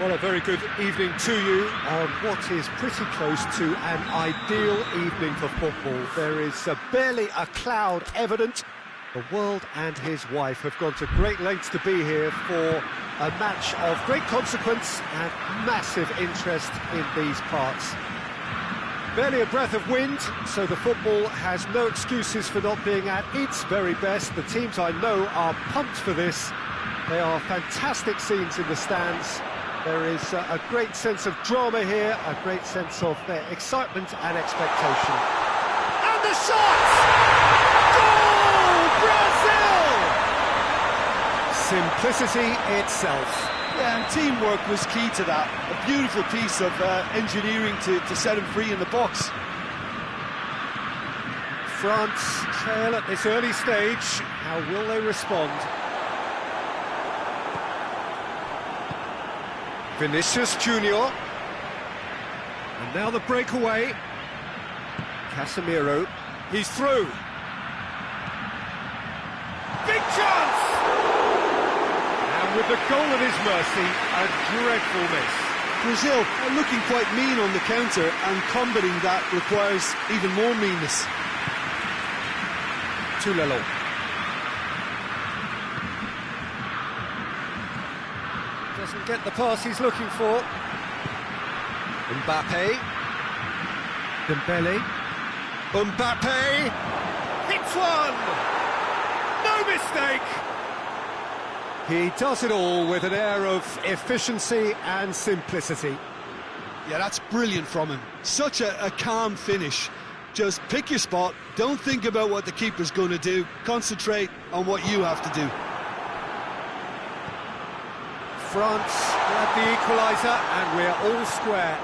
Well, a very good evening to you on what is pretty close to an ideal evening for football. There is barely a cloud evident. The world and his wife have gone to great lengths to be here for a match of great consequence and massive interest in these parts. Barely a breath of wind, so the football has no excuses for not being at its very best. The teams I know are pumped for this. They are fantastic scenes in the stands. There is a great sense of drama here, a great sense of excitement and expectation. And the shot! Goal! Brazil! Simplicity itself. Yeah, and teamwork was key to that. A beautiful piece of engineering to set him free in the box. France trail at this early stage. How will they respond? Vinicius Junior, and now the breakaway. Casemiro, he's through. Big chance! And with the goal at his mercy, a dreadful miss. Brazil are looking quite mean on the counter, and combating that requires even more meanness. Tulelo. Doesn't get the pass he's looking for. Mbappe. Dembele. Mbappe. Hits one! No mistake! He does it all with an air of efficiency and simplicity. Yeah, that's brilliant from him. Such a calm finish. Just pick your spot, don't think about what the keeper's going to do, concentrate on what you have to do. France grab the equaliser and we're all square.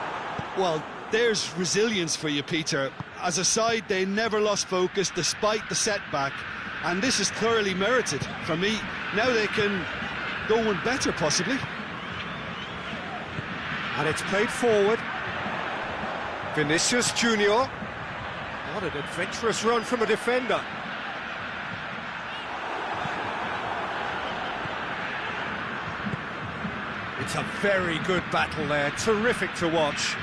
Well, there's resilience for you, Peter. As a side, they never lost focus despite the setback, and this is thoroughly merited. For me, now they can go one better, possibly. And it's played forward. Vinicius Junior. What an adventurous run from a defender. It's a very good battle there, terrific to watch.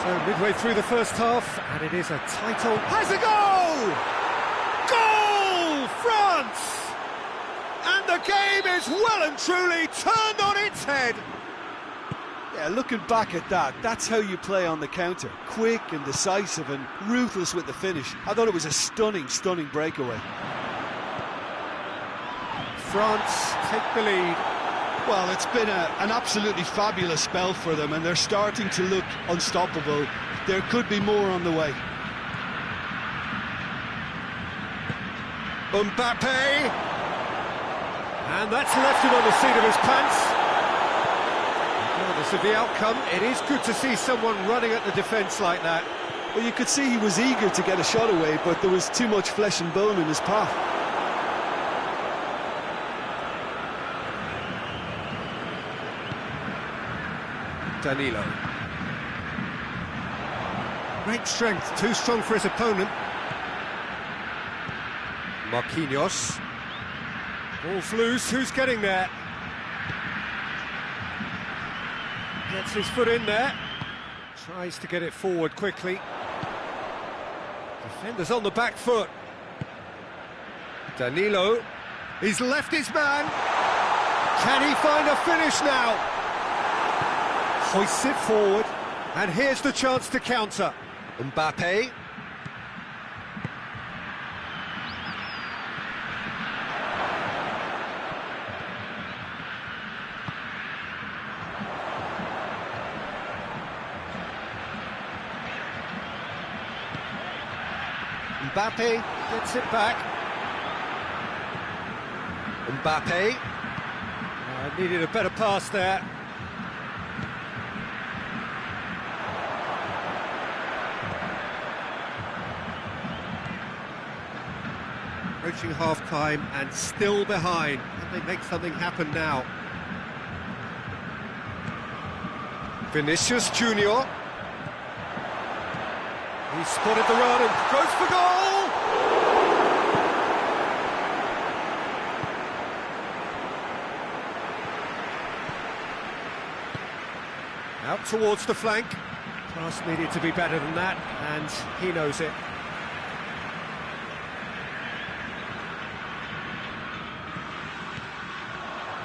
So midway through the first half, and it is a title. Has a goal! Goal! France! And the game is well and truly turned on its head. Yeah, looking back at that, that's how you play on the counter. Quick and decisive and ruthless with the finish. I thought it was a stunning, stunning breakaway. France take the lead. Well, it's been an absolutely fabulous spell for them, and they're starting to look unstoppable. There could be more on the way. Mbappe! And that's left him on the seat of his pants. Regardless of the outcome, it is good to see someone running at the defence like that. Well, you could see he was eager to get a shot away, but there was too much flesh and bone in his path. Danilo. Great strength, too strong for his opponent. Marquinhos. Ball's loose, who's getting there? Gets his foot in there. Tries to get it forward quickly. Defender's on the back foot. Danilo. He's left his man. Can he find a finish now? Hoists it forward. And here's the chance to counter. Mbappe. Mbappe gets it back. Mbappe. Needed a better pass there. Approaching half-time and still behind. Can they make something happen now? Vinicius Junior. He spotted the run and goes for goal! Out towards the flank. Pass needed to be better than that, and he knows it.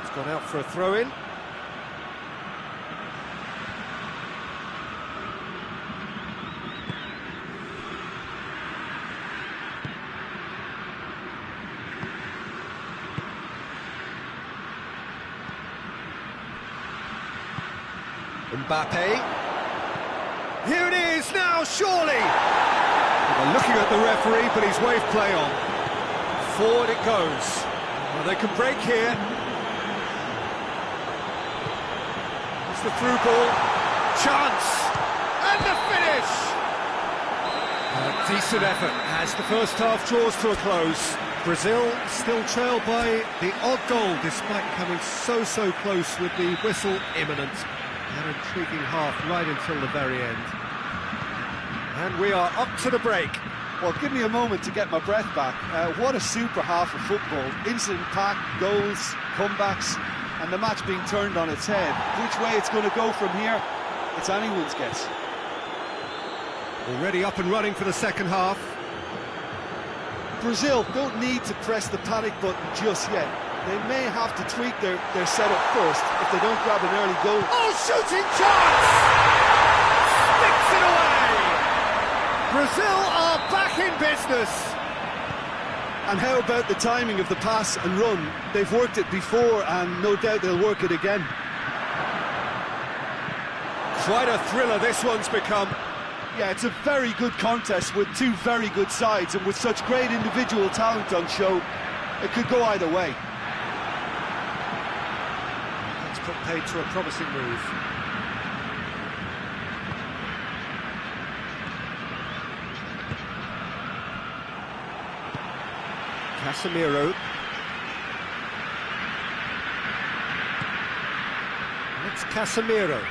He's gone out for a throw-in. Mbappe. Here it is now, surely! They're looking at the referee, but he's waved play on. Forward it goes. Well, they can break here. It's the through ball. Chance! And the finish! A decent effort as the first half draws to a close. Brazil still trail by the odd goal, despite coming so close with the whistle imminent. An intriguing half right until the very end. And we are up to the break. Well, give me a moment to get my breath back. What a super half of football. Incident-packed, goals, comebacks, and the match being turned on its head. Which way it's going to go from here, it's anyone's guess. Already up and running for the second half. Brazil don't need to press the panic button just yet. They may have to tweak their setup first if they don't grab an early goal. Oh, shooting chance! Sticks it away! Brazil are back in business! And how about the timing of the pass and run? They've worked it before and no doubt they'll work it again. Quite a thriller this one's become. Yeah, it's a very good contest with two very good sides, and with such great individual talent on show, it could go either way. Put paid to a promising move. Casemiro. It's Casemiro.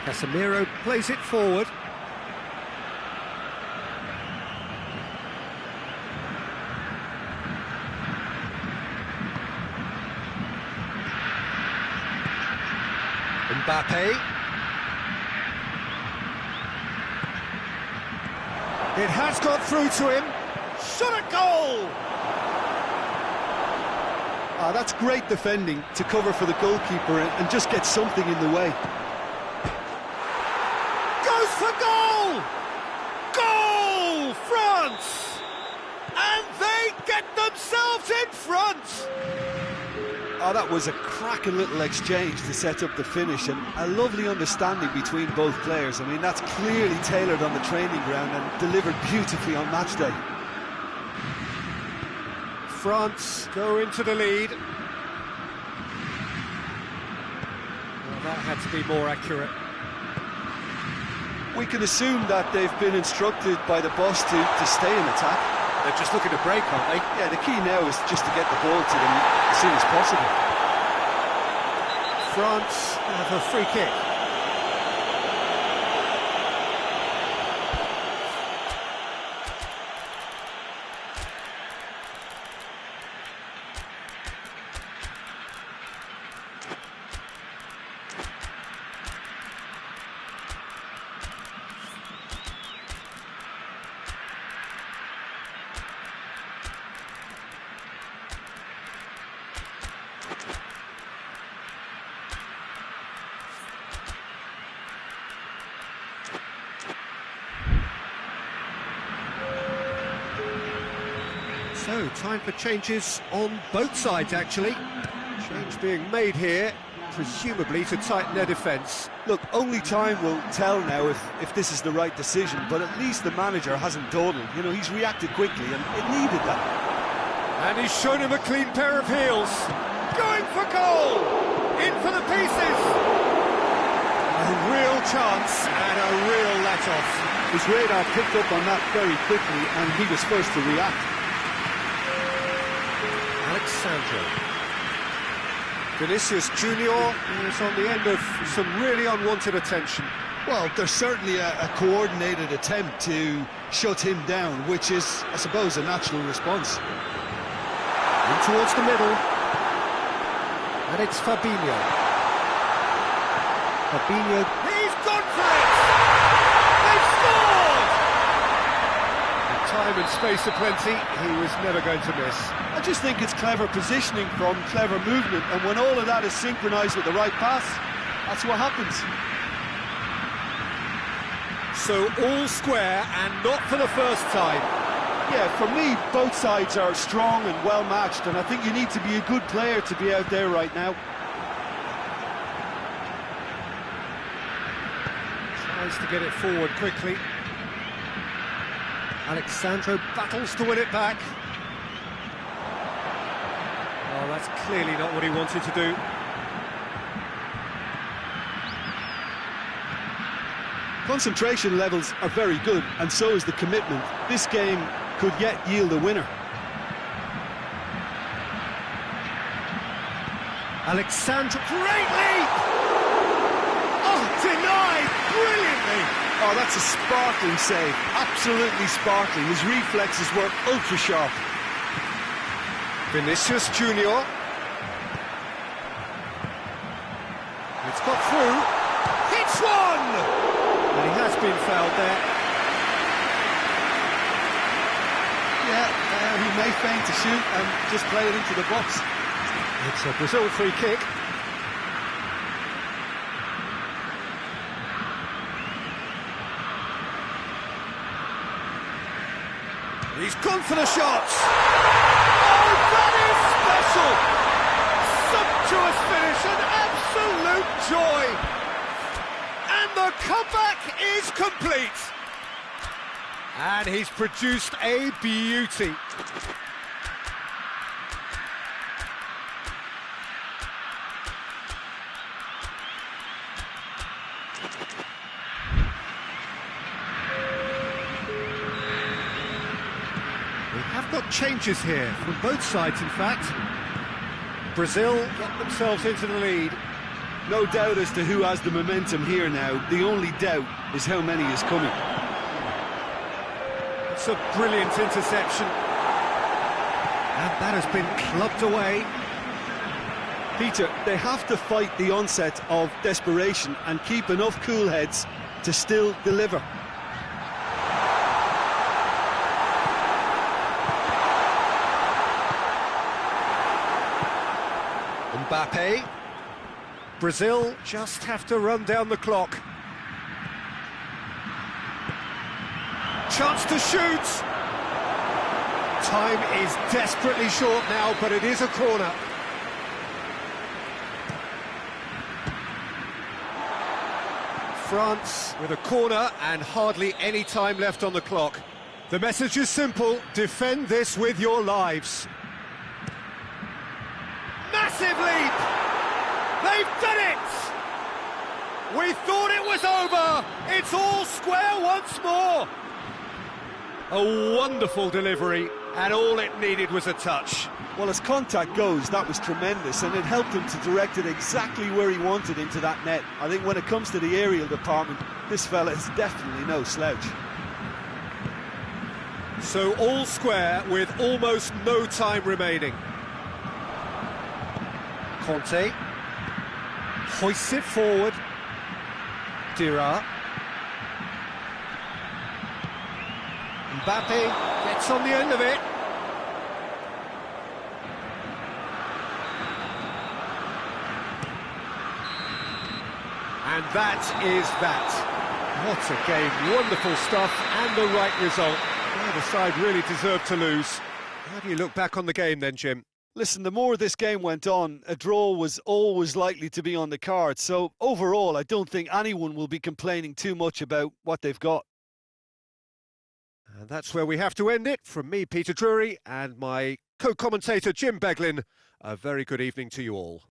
Casemiro plays it forward. Mbappe. It has got through to him. Shot at goal! That's great defending to cover for the goalkeeper and just get something in the way. Goes for goal! Goal! France! And they get themselves in front! Oh, that was a cracking little exchange to set up the finish, and a lovely understanding between both players. I mean, that's clearly tailored on the training ground and delivered beautifully on match day. France go into the lead. Well, that had to be more accurate. We can assume that they've been instructed by the boss to stay in attack. They're just looking to break, aren't they? Yeah, the key now is just to get the ball to them as soon as possible. France have a free kick. So, time for changes on both sides, actually. Change being made here, presumably to tighten their defence. Look, only time will tell now if this is the right decision, but at least the manager hasn't dawdled. You know, he's reacted quickly, and it needed that. And he's shown him a clean pair of heels. Going for goal! In for the pieces! A real chance and a real let-off. His radar picked up on that very quickly, and he was first to react. Alexandro. Vinicius Junior is on the end of some really unwanted attention. Well, there's certainly a coordinated attempt to shut him down, which is, I suppose, a natural response. In towards the middle. And it's Fabinho. Fabinho. He's gone for it! They've scored! With time and space aplenty, he was never going to miss. I just think it's clever positioning from clever movement, and when all of that is synchronised with the right pass, that's what happens. So all square, and not for the first time. Yeah, for me, both sides are strong and well matched, and I think you need to be a good player to be out there right now. Tries to get it forward quickly. Alexandro battles to win it back. Oh, that's clearly not what he wanted to do. Concentration levels are very good, and so is the commitment. This game could yet yield a winner. Alexandro, great leap! Oh, denied brilliantly! Oh, that's a sparkling save, absolutely sparkling. His reflexes were ultra sharp. Vinicius Junior. It's got through. Hits one! And he has been fouled there. Yeah, he may feign to shoot and just play it into the box. It's a Brazil free kick. He's gone for the shots. Oh, that is special! Sumptuous finish, an absolute joy. And the comeback is complete. And he's produced a beauty. We have got changes here from both sides, in fact. Brazil get themselves into the lead. No doubt as to who has the momentum here now. The only doubt is how many is coming. It's a brilliant interception. And that has been clubbed away. Peter, they have to fight the onset of desperation and keep enough cool heads to still deliver. Mbappe. Brazil just have to run down the clock. Chance to shoot. Time is desperately short now, but it is a corner. France with a corner and hardly any time left on the clock. The message is simple: defend this with your lives. Massive leap! They've done it! We thought it was over! It's all square once more! A wonderful delivery, and all it needed was a touch. Well, as contact goes, that was tremendous, and it helped him to direct it exactly where he wanted into that net. I think when it comes to the aerial department, this fella is definitely no slouch. So all square with almost no time remaining. Conte hoists it forward. Dira. Mbappe gets on the end of it. And that is that. What a game, wonderful stuff, and the right result. Neither side really deserved to lose. How do you look back on the game then, Jim? Listen, the more this game went on, a draw was always likely to be on the cards. So overall, I don't think anyone will be complaining too much about what they've got. And that's where we have to end it. From me, Peter Drury, and my co-commentator, Jim Beglin, a very good evening to you all.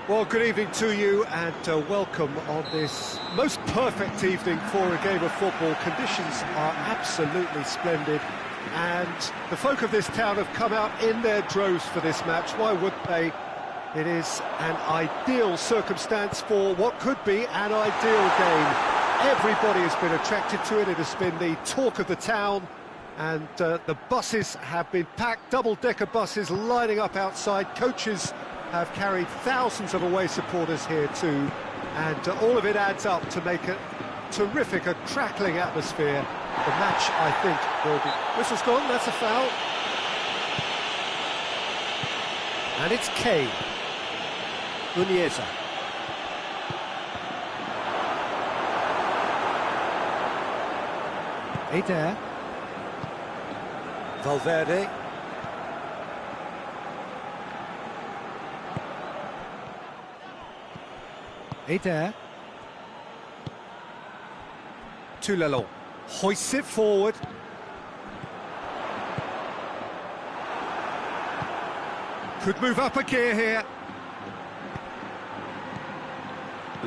Well, good evening to you and welcome on this most perfect evening for a game of football. Conditions are absolutely splendid and the folk of this town have come out in their droves for this match. Why wouldn't they? It is an ideal circumstance for what could be an ideal game. Everybody has been attracted to it. It has been the talk of the town, and the buses have been packed, double-decker buses lining up outside. Coaches have carried thousands of away supporters here too, and all of it adds up to make a terrific, a crackling atmosphere. The match, I think, will be... Whistle's gone, that's a foul. And it's Kane. Unieza. Eder. Valverde. Eder. Toulalon hoists it forward. Could move up a gear here.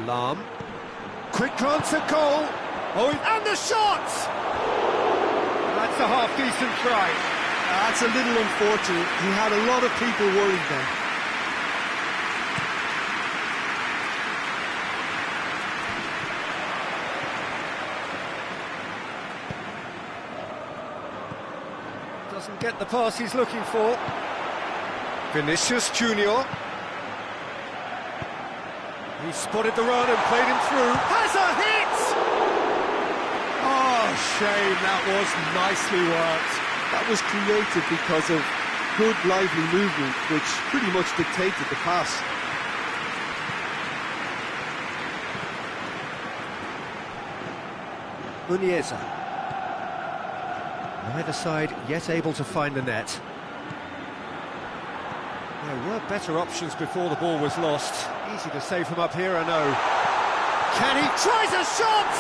Lahm. Quick glance at goal. Oh, and the shot! That's a half-decent try. That's a little unfortunate. He had a lot of people worried then. Doesn't get the pass he's looking for. Vinicius Junior. He spotted the run and played him through. Has a hit! Oh, shame, that was nicely worked. That was created because of good, lively movement, which pretty much dictated the pass. Unieza. Neither side yet able to find the net. There were better options before the ball was lost. Easy to save from up here, I know. Can he? Tries a shot!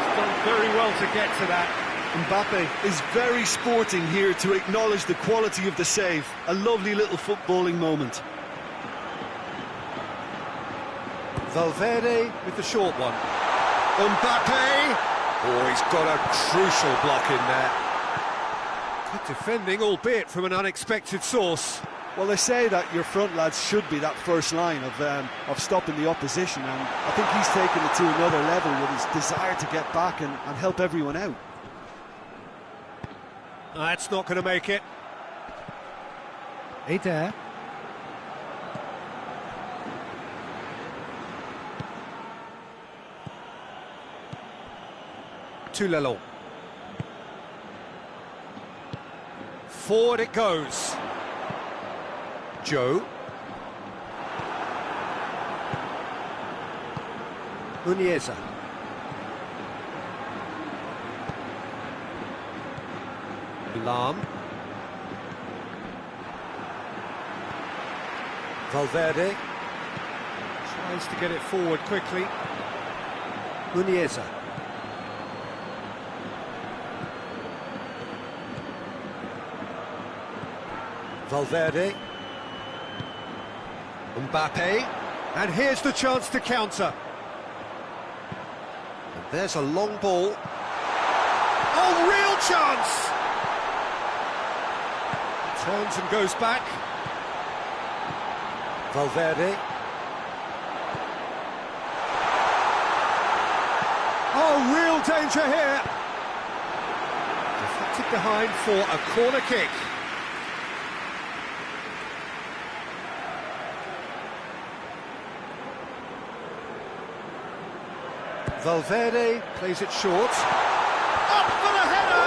He's done very well to get to that. Mbappe is very sporting here to acknowledge the quality of the save. A lovely little footballing moment. Valverde with the short one. Mbappe! Oh, he's got a crucial block in there. Good defending, albeit from an unexpected source. Well, they say that your front lads should be that first line of stopping the opposition, and I think he's taken it to another level with his desire to get back and help everyone out. That's not going to make it. Eder. Toulalon. Forward it goes. Joe. Unieza. Lahm. Valverde. Tries to get it forward quickly. Unieza. Valverde. Mbappe. And here's the chance to counter. And there's a long ball. Oh, real chance! Turns and goes back. Valverde. Oh, real danger here. Deflected behind for a corner kick. Valverde plays it short. Up for the header!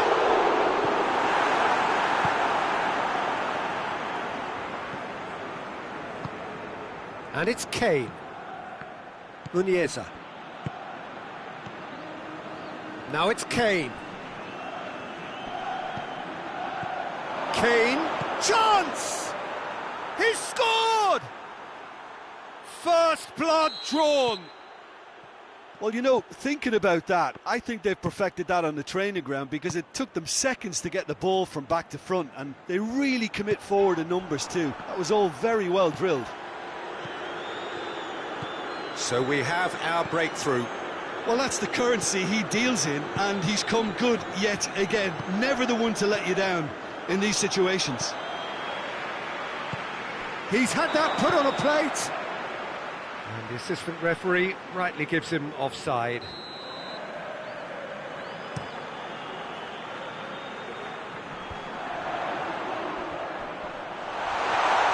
And it's Kane. Unieza. Now it's Kane. Kane. Chance! He scored! First blood drawn. Well, you know, thinking about that, I think they've perfected that on the training ground because it took them seconds to get the ball from back to front, and they really commit forward in numbers too. That was all very well drilled. So we have our breakthrough. Well, that's the currency he deals in, and he's come good yet again. Never the one to let you down in these situations. He's had that put on a plate. And the assistant referee rightly gives him offside.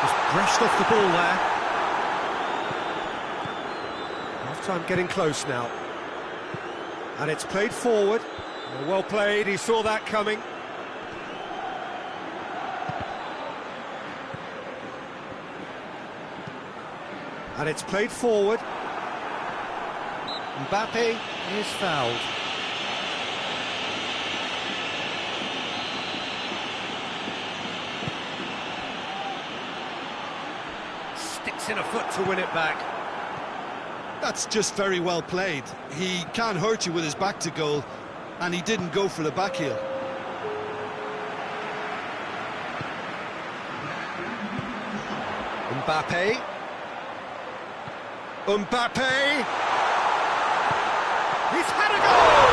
Just brushed off the ball there. Half-time getting close now. And it's played forward. Well played, he saw that coming. And it's played forward. Mbappe is fouled. Sticks in a foot to win it back. That's just very well played. He can't hurt you with his back to goal, and he didn't go for the back heel. Mbappe. Mbappe! He's had a goal!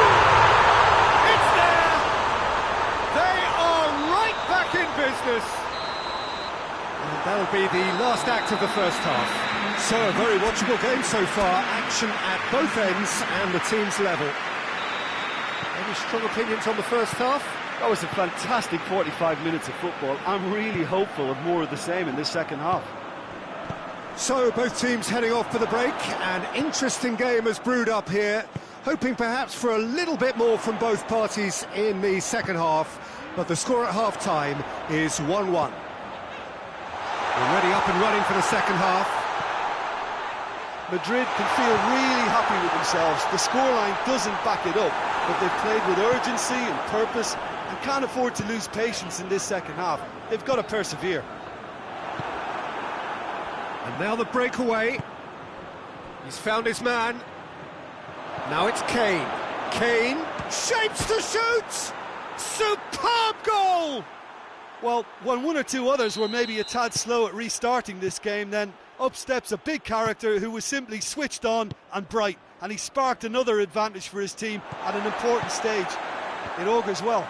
It's there! They are right back in business! And that'll be the last act of the first half. So, a very watchable game so far. Action at both ends and the team's level. Any strong opinions on the first half? That was a fantastic 45 minutes of football. I'm really hopeful of more of the same in this second half. So, both teams heading off for the break. An interesting game has brewed up here, hoping perhaps for a little bit more from both parties in the second half, but the score at half-time is 1-1. Already up and running for the second half. Madrid can feel really happy with themselves. The scoreline doesn't back it up, but they've played with urgency and purpose and can't afford to lose patience in this second half. They've got to persevere. And now the breakaway. He's found his man. Now it's Kane. Kane shapes to shoot! Superb goal! Well, when one or two others were maybe a tad slow at restarting this game, then up steps a big character who was simply switched on and bright, and he sparked another advantage for his team at an important stage. It augurs well.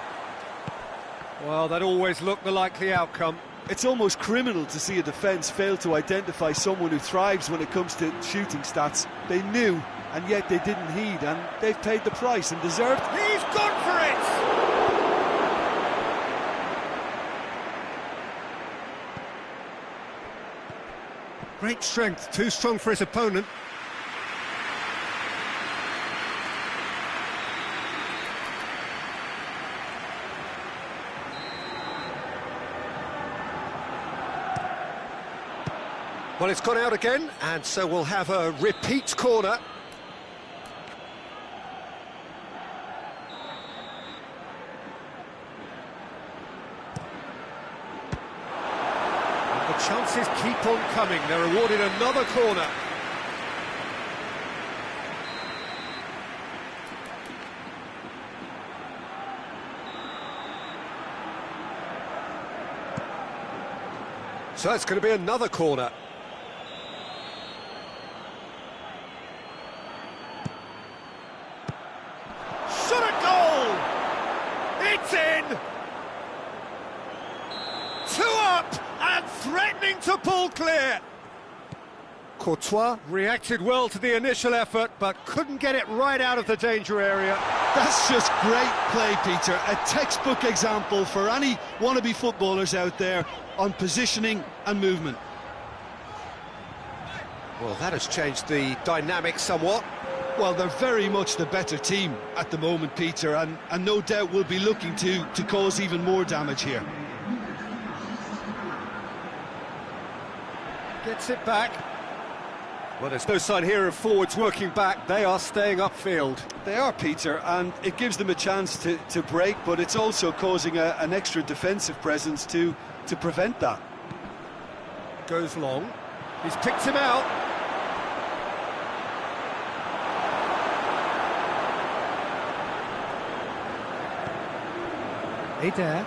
Well, that always looked the likely outcome. It's almost criminal to see a defence fail to identify someone who thrives when it comes to shooting stats. They knew, and yet they didn't heed, and they've paid the price and deserved. He's gone for it! Great strength, too strong for his opponent. Well, it's gone out again, and so we'll have a repeat corner. And the chances keep on coming. They're awarded another corner. So it's going to be another corner. Shot at goal! It's in! 2 up and threatening to pull clear. Courtois reacted well to the initial effort, but couldn't get it right out of the danger area. That's just great play, Peter. A textbook example for any wannabe footballers out there on positioning and movement. Well, that has changed the dynamic somewhat. Well, they're very much the better team at the moment, Peter, and no doubt will be looking to cause even more damage here. Gets it back. Well, there's no sign here of forwards working back. They are staying upfield. They are, Peter, and it gives them a chance to break, but it's also causing an extra defensive presence to prevent that. Goes long. He's picked him out. Eder.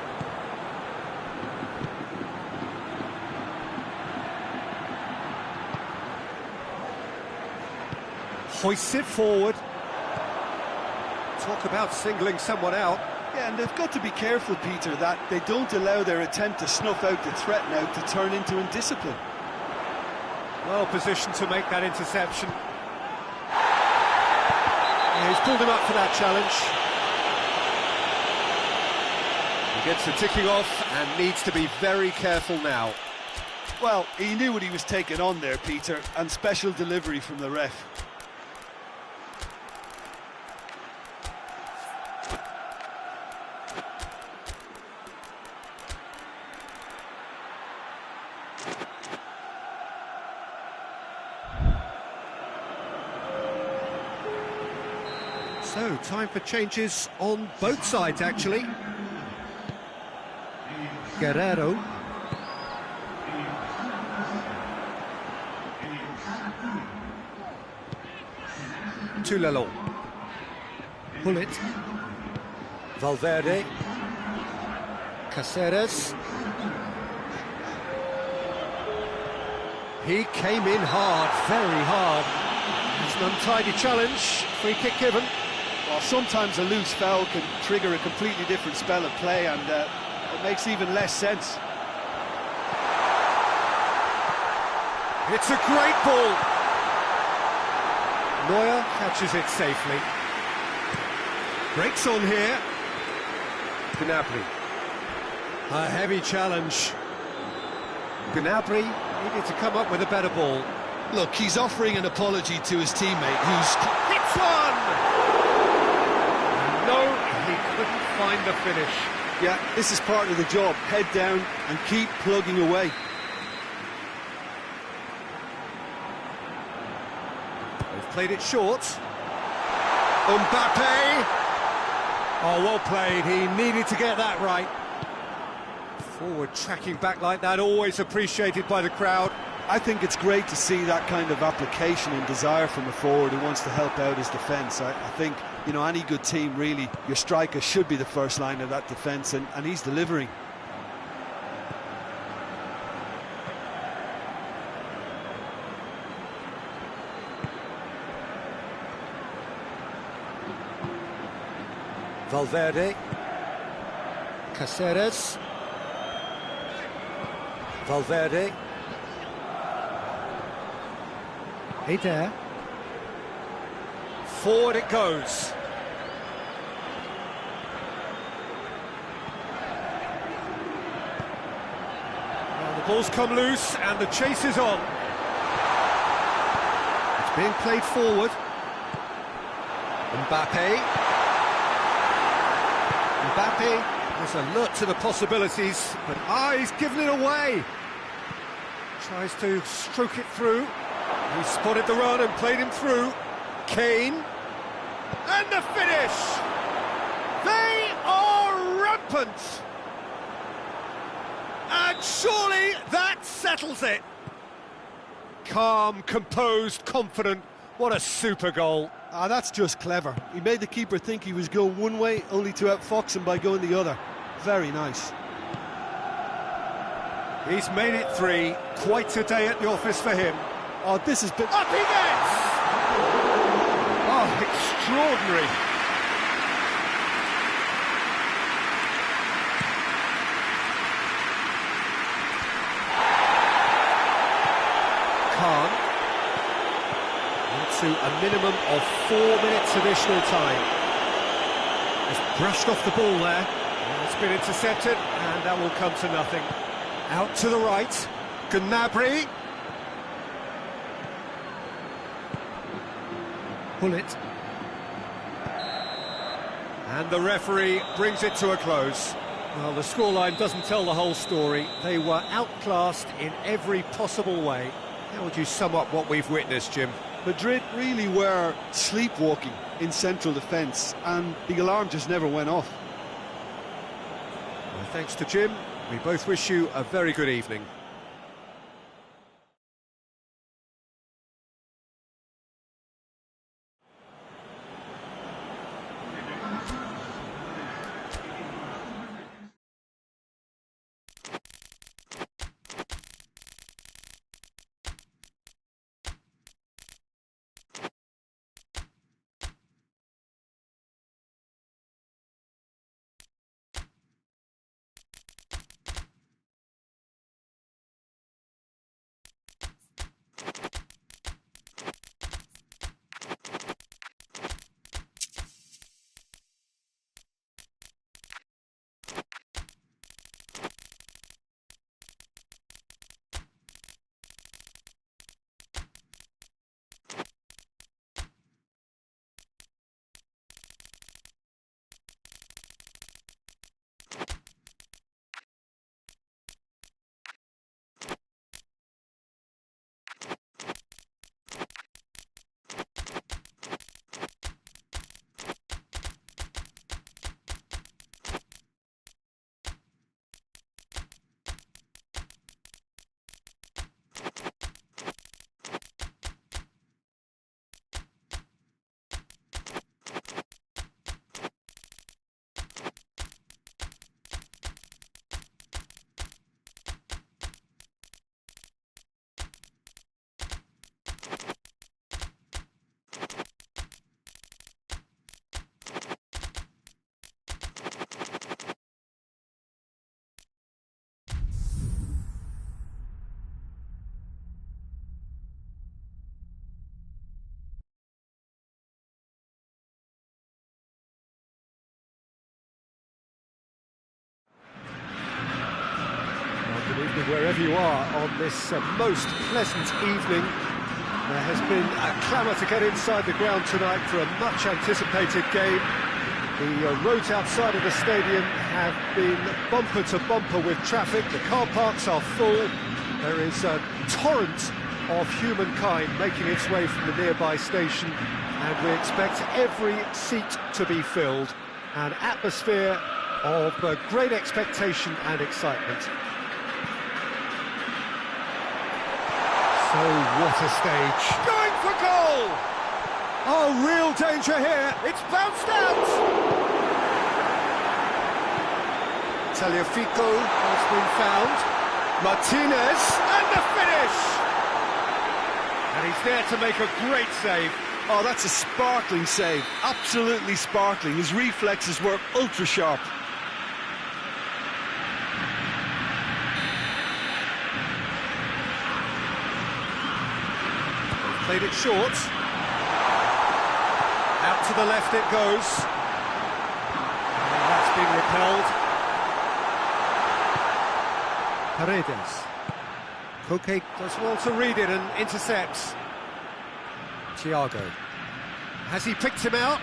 Hoists it forward. Talk about singling someone out. Yeah, and they've got to be careful, Peter, that they don't allow their attempt to snuff out the threat now to turn into indiscipline. Well positioned to make that interception. Yeah, he's pulled him up for that challenge. He gets the ticking off and needs to be very careful now. Well, he knew what he was taking on there, Peter, and special delivery from the ref. So, time for changes on both sides, actually. Guerrero. Tulalo. Pullet. Valverde. Caceres. He came in hard, very hard. It's an untidy challenge. Free kick given. Well, sometimes a loose foul can trigger a completely different spell of play, and it makes even less sense. It's a great ball. Neuer catches it safely. Breaks on here. Gnabry. A heavy challenge. Gnabry needed to come up with a better ball. Look, he's offering an apology to his teammate, who's... Hits one! No, he couldn't find the finish. Yeah, this is part of the job. Head down and keep plugging away. They've played it short. Mbappe! Oh, well played. He needed to get that right. Forward tracking back like that, always appreciated by the crowd. I think it's great to see that kind of application and desire from a forward who wants to help out his defence. I think, you know, any good team, really, your striker should be the first line of that defence, and he's delivering. Valverde. Caceres. Valverde. Eder. Forward it goes. Well, the ball's come loose and the chase is on. It's being played forward. Mbappe. Mbappe is alert to the possibilities, but he's given it away. Tries to stroke it through. He spotted the run and played him through. Kane. And the finish! They are rampant! And surely that settles it. Calm, composed, confident. What a super goal. Ah, that's just clever. He made the keeper think he was going one way, only to outfox him by going the other. Very nice. He's made it three. Quite a day at the office for him. Oh, this has been... Up he gets! Oh, extraordinary. Khan. Into a minimum of 4 minutes additional time. Just brushed off the ball there. And it's been intercepted, and that will come to nothing. Out to the right. Gnabry. Pullet. And the referee brings it to a close. Well, the scoreline doesn't tell the whole story. They were outclassed in every possible way. How would you sum up what we've witnessed, Jim? Madrid really were sleepwalking in central defence, and the alarm just never went off. Well, thanks to Jim. We both wish you a very good evening. wherever you are on this most pleasant evening. There has been a clamour to get inside the ground tonight for a much-anticipated game. The roads outside of the stadium have been bumper to bumper with traffic. The car parks are full. There is a torrent of humankind making its way from the nearby station, and we expect every seat to be filled. An atmosphere of great expectation and excitement. So what a stage. Going for goal! Oh, real danger here. It's bounced out! Tagliafico has been found. Martinez, and the finish! And he's there to make a great save. Oh, that's a sparkling save. Absolutely sparkling. His reflexes were ultra sharp. Played it short. Out to the left it goes. And that's been repelled. Paredes. Koke does well to read it and intercepts. Thiago. Has he picked him out?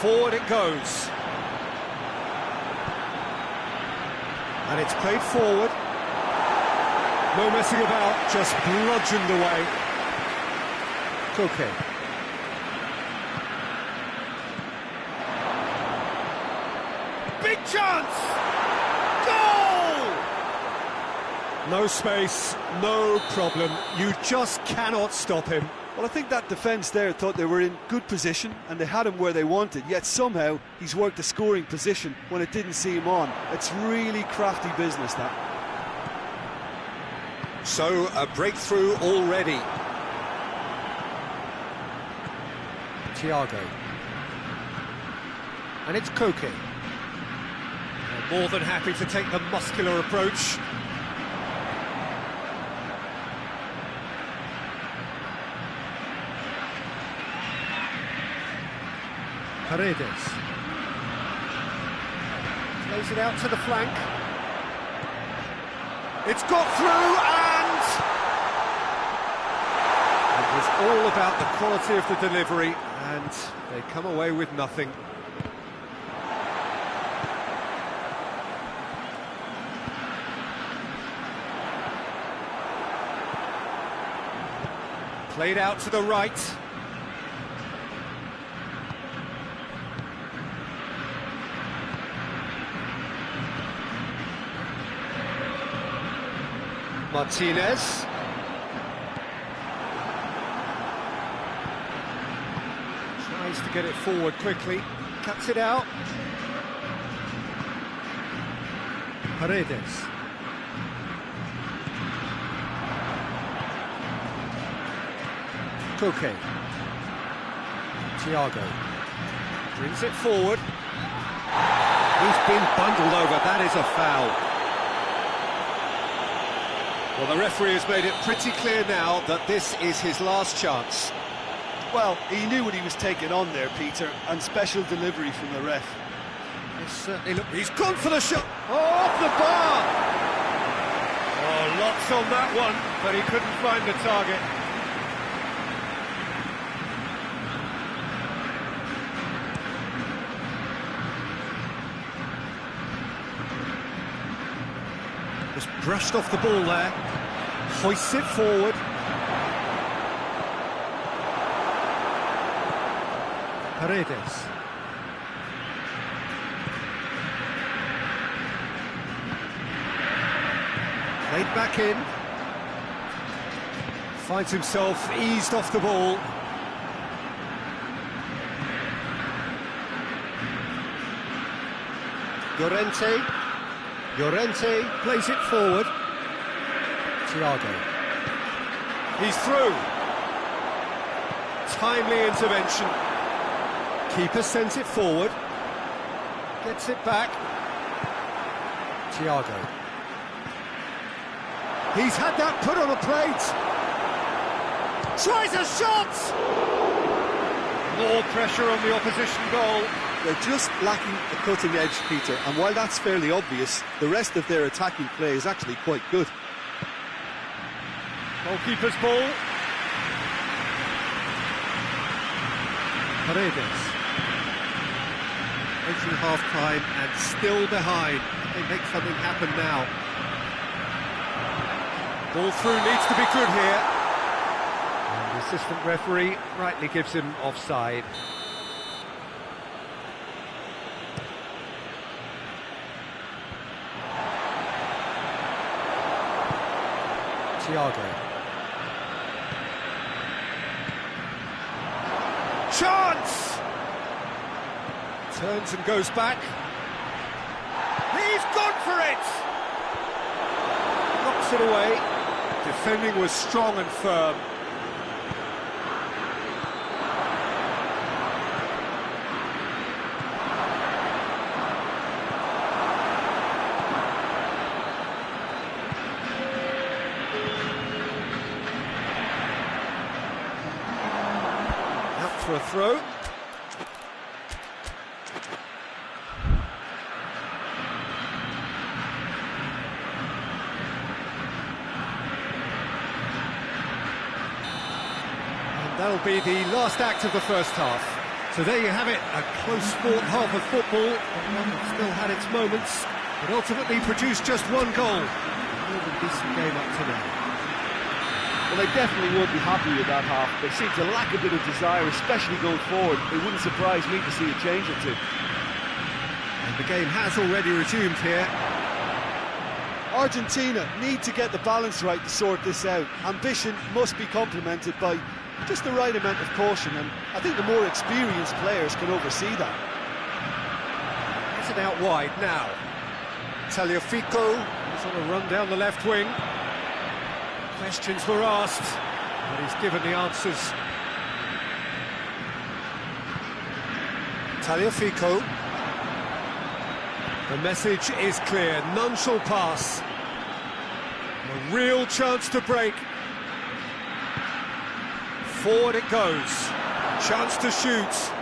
Forward it goes. And it's played forward. No messing about, just bludgeoned away. Koke. Big chance! Goal! No space, no problem. You just cannot stop him. Well, I think that defence there thought they were in good position and they had him where they wanted, yet somehow he's worked a scoring position when it didn't see him on. It's really crafty business, that. So, a breakthrough already. Thiago. And it's Koke. They're more than happy to take the muscular approach. Paredes. Plays it out to the flank. It's got through, and it was all about the quality of the delivery, and they come away with nothing. Played out to the right. Martinez. Tries to get it forward quickly. Cuts it out. Paredes. Koke. Thiago. Brings it forward. He's been bundled over. That is a foul. Well, the referee has made it pretty clear now that this is his last chance. Well, he knew what he was taking on there, Peter, and special delivery from the ref. Certainly look. He's gone for the shot. Oh, off the bar! Oh, lots on that one, but he couldn't find the target. Just brushed off the ball there. Hoists it forward. Paredes. Played back in. Finds himself eased off the ball. Llorente plays it forward. Thiago. He's through. Timely intervention. Keeper sends it forward. Gets it back. Thiago. He's had that put on a plate. Tries a shot! More pressure on the opposition goal. They're just lacking a cutting edge, Peter, and while that's fairly obvious, the rest of their attacking play is actually quite good. Goalkeeper's ball. Paredes. Entering half-time and still behind. They make something happen now. Ball through needs to be good here. And the assistant referee rightly gives him offside. Thiago. Chance! Turns and goes back. He's gone for it! Knocks it away. Defending was strong and firm. Out for a throw. That'll be the last act of the first half. So there you have it, a close-fought half of football, one that still had its moments, but ultimately produced just one goal. More than decent game up to now. Well, they definitely won't be happy with that half. They seem to lack a bit of desire, especially going forward. It wouldn't surprise me to see a change or two. And the game has already resumed here. Argentina need to get the balance right to sort this out. Ambition must be complemented by just the right amount of caution, and I think the more experienced players can oversee that. It's it out wide now. Tagliafico is on a run down the left wing. Questions were asked, but he's given the answers. Tagliafico. The message is clear, none shall pass. A real chance to break. Forward it goes. Chance to shoot.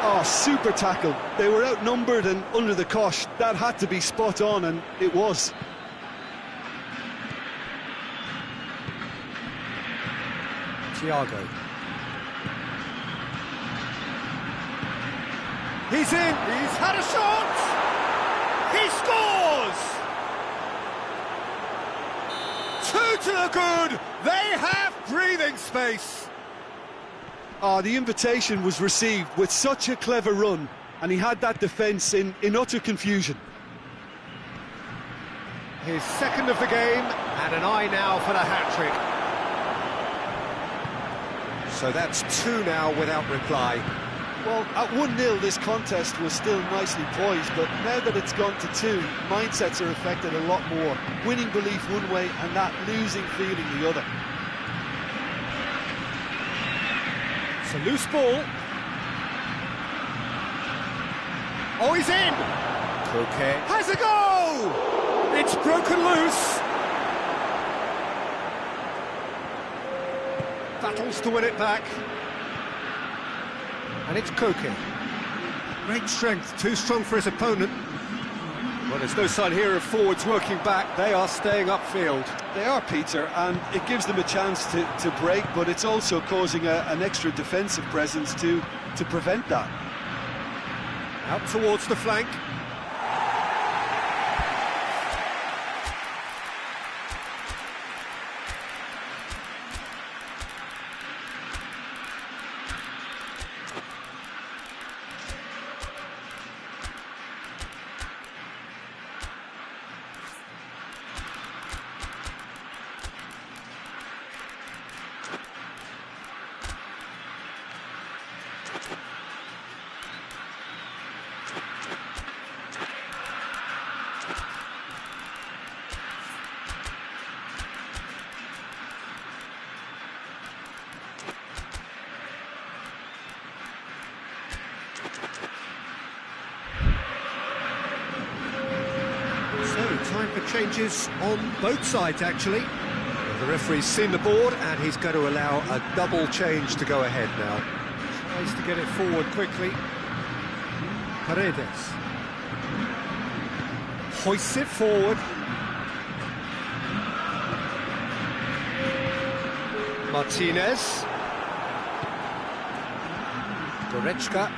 Oh, super tackle. They were outnumbered and under the cosh. That had to be spot on, and it was. Thiago. He's in. He's had a shot. He scores. 2 to the good. They have breathing space. Oh, the invitation was received with such a clever run, and he had that defence in utter confusion. His second of the game, and an eye now for the hat-trick. So that's 2 now without reply. Well, at 1-0 this contest was still nicely poised, but now that it's gone to 2, mindsets are affected a lot more. Winning belief one way and that losing feeling the other. It's a loose ball. Oh, he's in! Coquet has a go! It's broken loose. Battles to win it back. And it's Koke. Great strength, too strong for his opponent. Well, there's no sign here of forwards working back. They are staying upfield. They are, Peter, and it gives them a chance to break, but it's also causing an extra defensive presence to prevent that. Out towards the flank. Time for changes on both sides, actually. The referee's seen the board and he's going to allow a double change to go ahead now. Tries to get it forward quickly. Paredes. Hoists it forward. Martinez. Goretzka.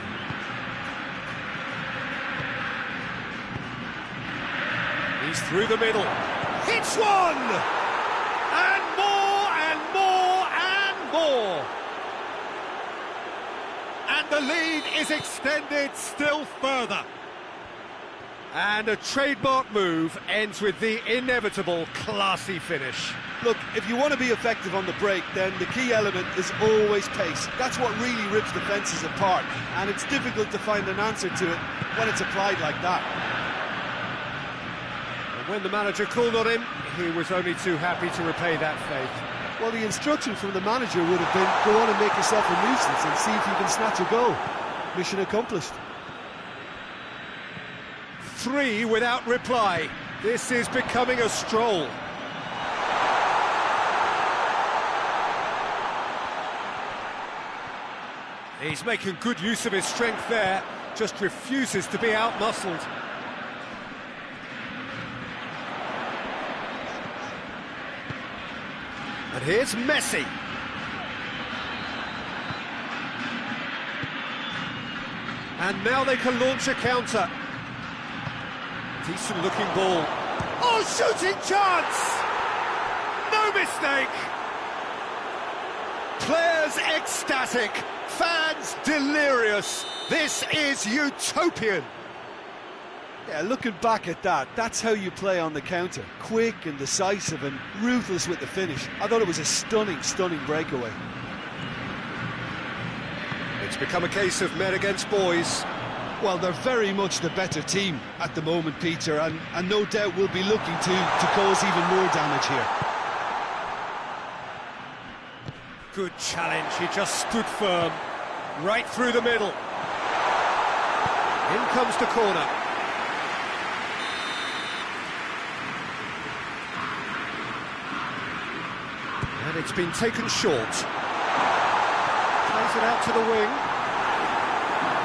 He's through the middle. Hits one! And more, and more, and more! And the lead is extended still further. And a trademark move ends with the inevitable classy finish. Look, if you want to be effective on the break, then the key element is always pace. That's what really rips defences apart, and it's difficult to find an answer to it when it's applied like that. And when the manager called on him, he was only too happy to repay that faith. Well, the instruction from the manager would have been, go on and make yourself a nuisance and see if you can snatch a goal. Mission accomplished. 3 without reply. This is becoming a stroll. He's making good use of his strength there, just refuses to be outmuscled. And here's Messi. And now they can launch a counter. Decent looking ball. Oh, shooting chance! No mistake! Players ecstatic, fans delirious. This is utopian. Yeah, looking back at that, that's how you play on the counter. Quick and decisive and ruthless with the finish. I thought it was a stunning, stunning breakaway. It's become a case of men against boys. Well, they're very much the better team at the moment, Peter, and no doubt will be looking to cause even more damage here. Good challenge, he just stood firm, right through the middle. In comes the corner. And it's been taken short. Plays it out to the wing.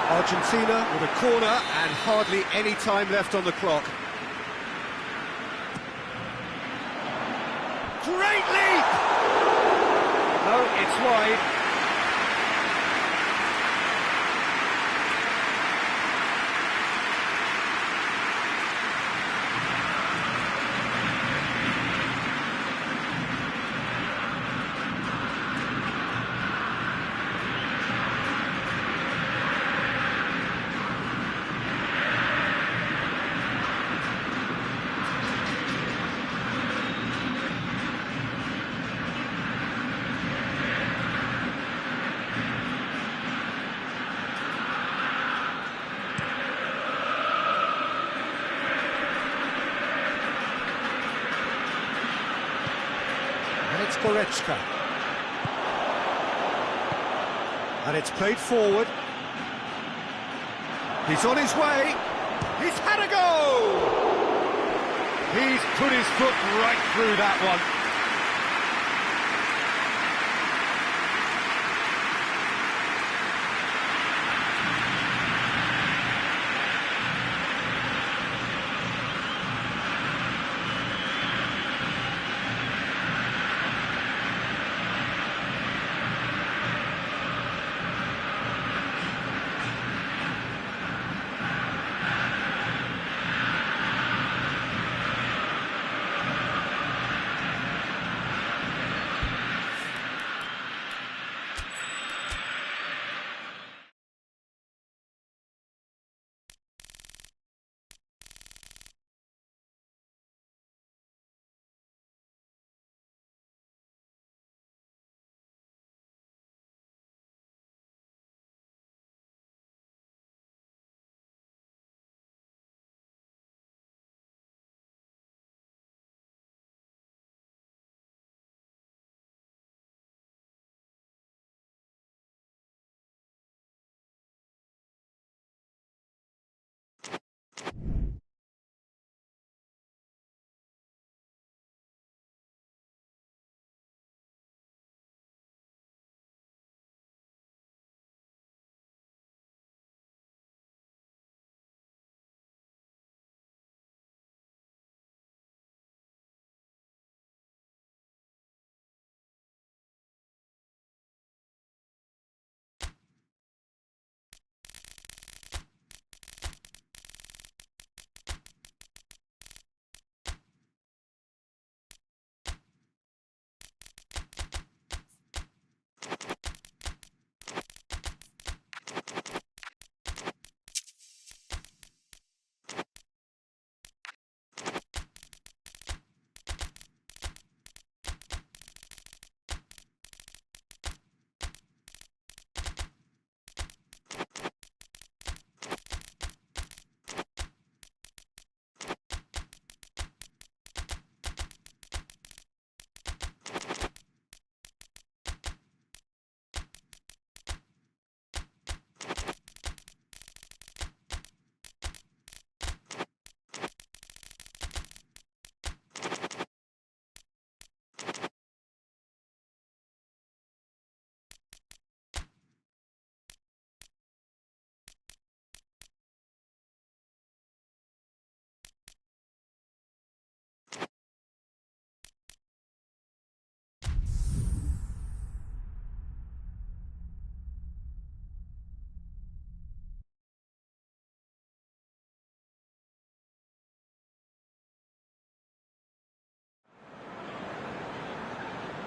Argentina with a corner and hardly any time left on the clock. Great leap! No, it's wide. And it's Goretzka. And it's played forward. He's on his way. He's had a go! He's put his foot right through that one.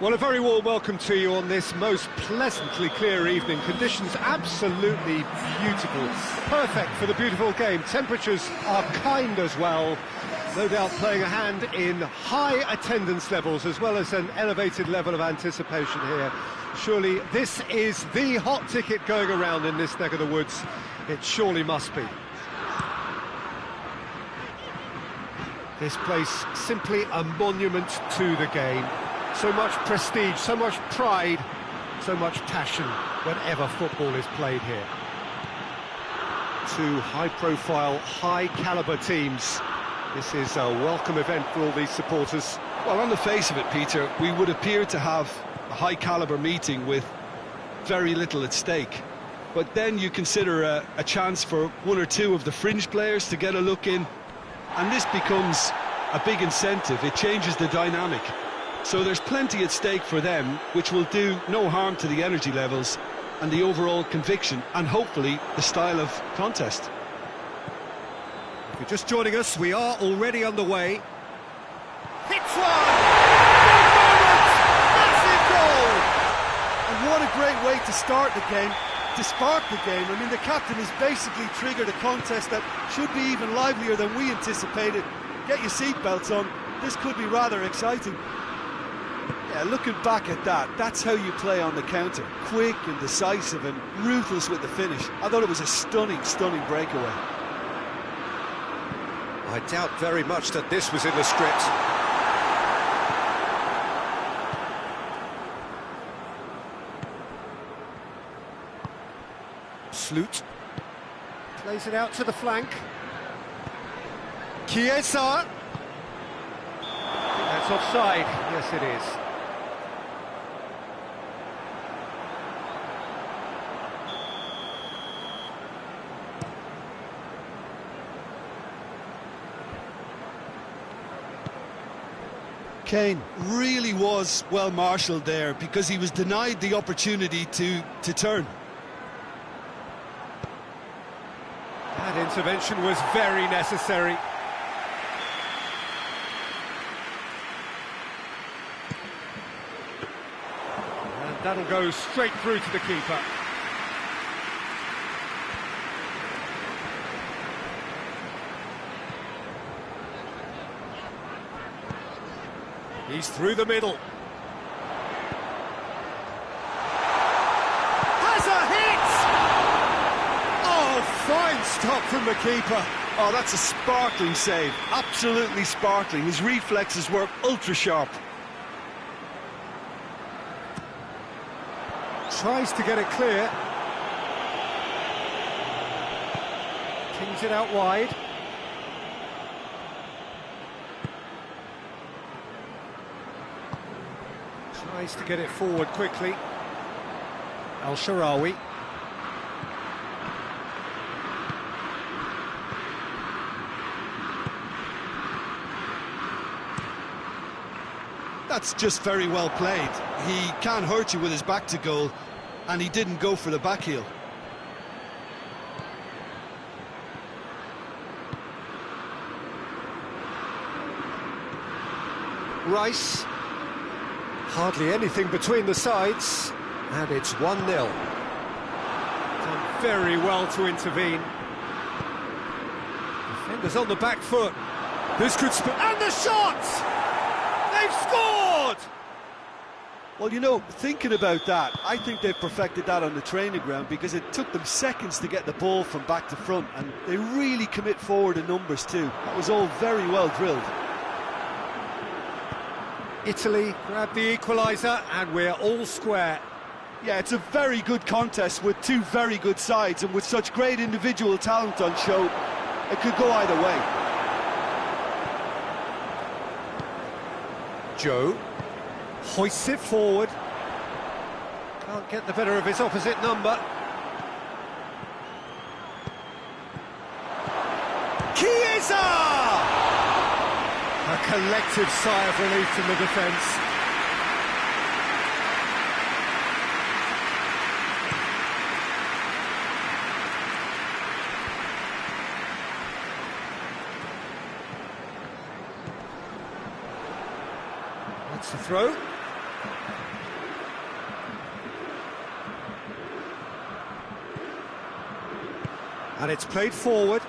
Well, a very warm welcome to you on this most pleasantly clear evening. Conditions absolutely beautiful, perfect for the beautiful game. Temperatures are kind as well, no doubt playing a hand in high attendance levels as well as an elevated level of anticipation here. Surely this is the hot ticket going around in this neck of the woods. It surely must be. This place simply a monument to the game. So much prestige, so much pride, so much passion whenever football is played here. Two high-profile, high-caliber teams. This is a welcome event for all these supporters. Well, on the face of it, Peter, we would appear to have a high-caliber meeting with very little at stake. But then you consider a chance for one or two of the fringe players to get a look in, and this becomes a big incentive. It changes the dynamic. So there's plenty at stake for them, which will do no harm to the energy levels and the overall conviction and hopefully the style of contest. If you're just joining us, we are already underway. Hits one! Big moment! Massive goal! And what a great way to start the game, to spark the game. I mean, the captain has basically triggered a contest that should be even livelier than we anticipated. Get your seatbelts on, this could be rather exciting. Yeah, looking back at that, that's how you play on the counter. Quick and decisive and ruthless with the finish. I thought it was a stunning, stunning breakaway. I doubt very much that this was in the script. Sloot plays it out to the flank. Chiesa. That's offside. Yes, it is. Kane really was well marshalled there because he was denied the opportunity to turn. That intervention was very necessary. And that'll go straight through to the keeper. He's through the middle. Has a hit! Oh, fine stop from the keeper. Oh, that's a sparkling save. Absolutely sparkling. His reflexes were ultra sharp. Tries to get it clear. Kings it out wide. Tries to get it forward quickly. Al-Sharawi. That's just very well played. He can't hurt you with his back to goal, and he didn't go for the back heel. Rice. Hardly anything between the sides, and it's 1-0. Done very well to intervene. Defenders on the back foot. This could and the shot! They've scored! Well, you know, thinking about that, I think they've perfected that on the training ground because it took them seconds to get the ball from back to front, and they really commit forward in numbers too. That was all very well drilled. Italy grab the equaliser, and we're all square. Yeah, it's a very good contest with two very good sides, and with such great individual talent on show, it could go either way. Joe hoists it forward. Can't get the better of his opposite number. Chiesa! A collective sigh of relief from the defence. That's the throw. And it's played forward.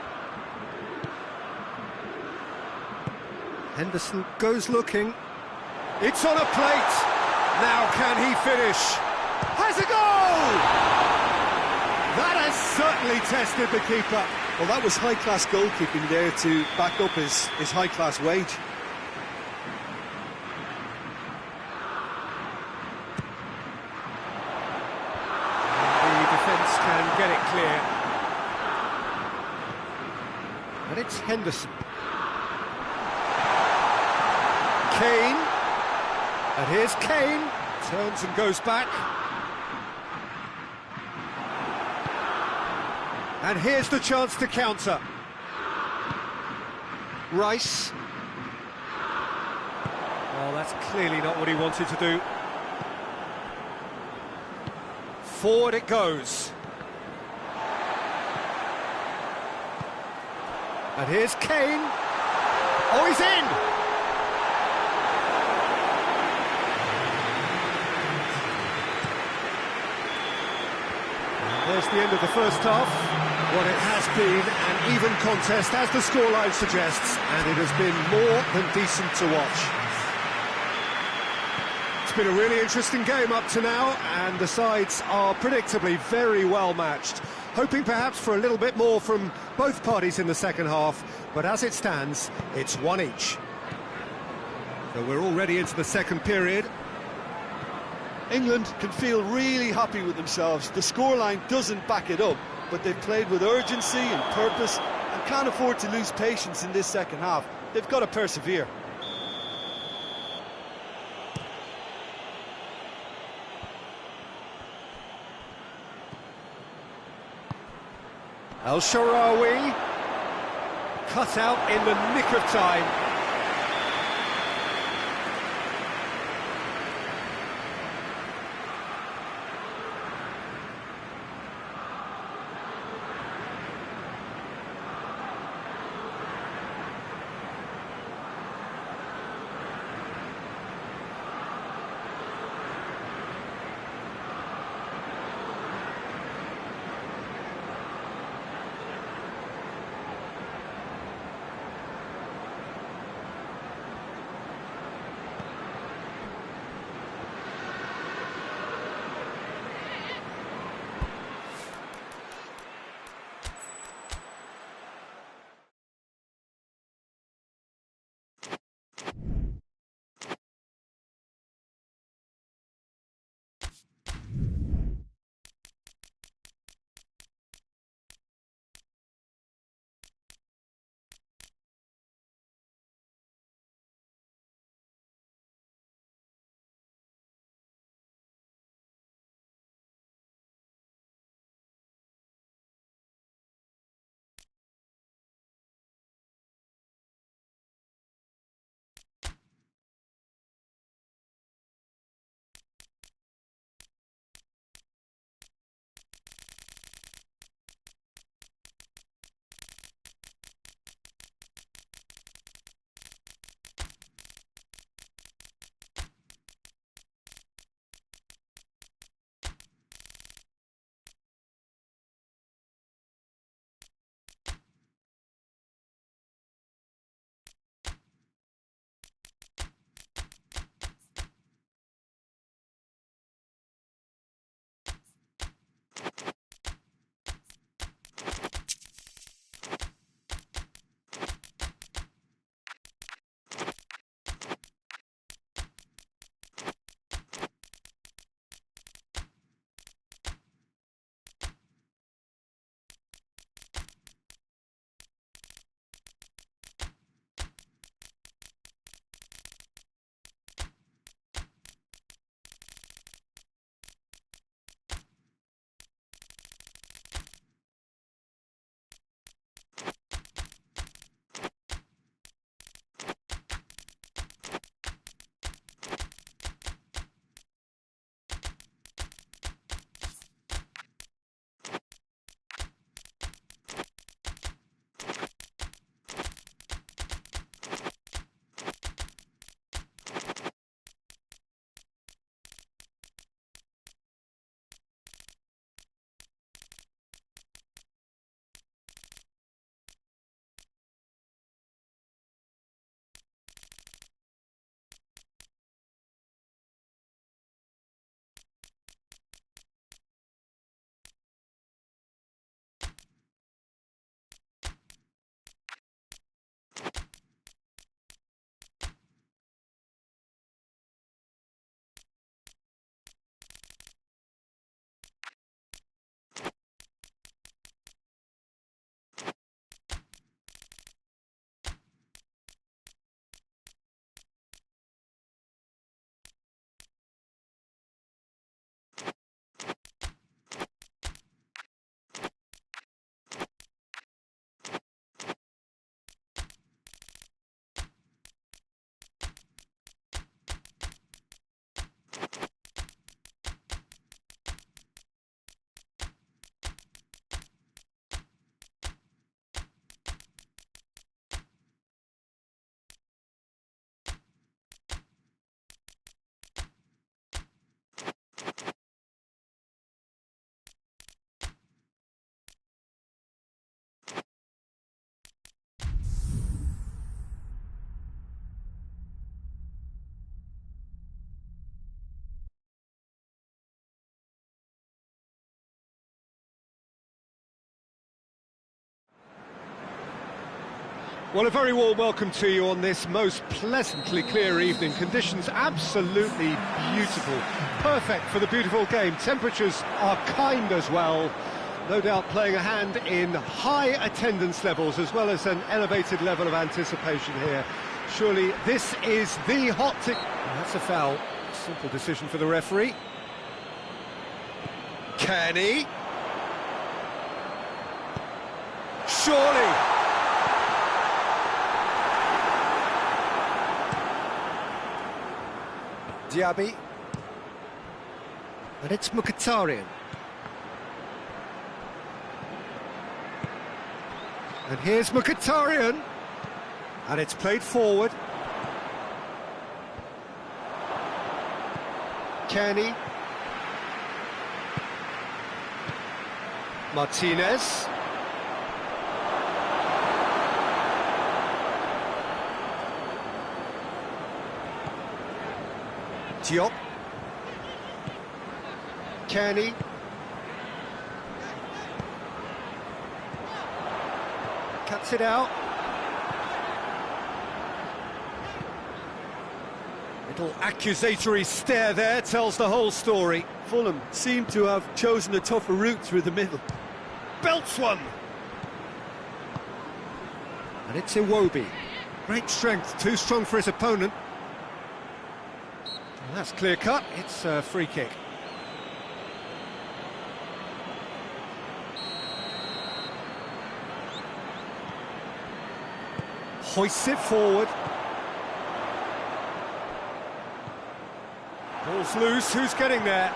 Henderson goes looking. It's on a plate. Now can he finish? Has a goal! That has certainly tested the keeper. Well, that was high-class goalkeeping there to back up his high-class wage. The defence can get it clear. And it's Henderson. Kane. And here's Kane. Turns and goes back. And here's the chance to counter. Rice. Oh, that's clearly not what he wanted to do. Forward it goes. And here's Kane. Oh, he's in! And there's the end of the first half. Well, it has been an even contest, as the scoreline suggests, and it has been more than decent to watch. It's been a really interesting game up to now, and the sides are predictably very well matched. Hoping perhaps for a little bit more from both parties in the second half, but as it stands, it's one each. So we're already into the second period. England can feel really happy with themselves. The scoreline doesn't back it up, but they've played with urgency and purpose and can't afford to lose patience in this second half. They've got to persevere. El Shaarawy, cut out in the nick of time. Well, a very warm welcome to you on this most pleasantly clear evening. Conditions absolutely beautiful. Perfect for the beautiful game. Temperatures are kind as well. No doubt playing a hand in high attendance levels as well as an elevated level of anticipation here. Surely this is the hot ticket. That's a foul. Simple decision for the referee. Kenny. Surely. Diaby. And it's Mkhitaryan. And here's Mkhitaryan. And it's played forward. Kenny. Martinez. Diop. Kenny. Cuts it out. Little accusatory stare there tells the whole story. Fulham seem to have chosen a tougher route through the middle. Belts one. And it's Iwobi. Great strength, too strong for his opponent. And that's clear cut, it's a free kick. Hoists it forward. Ball's loose, who's getting there?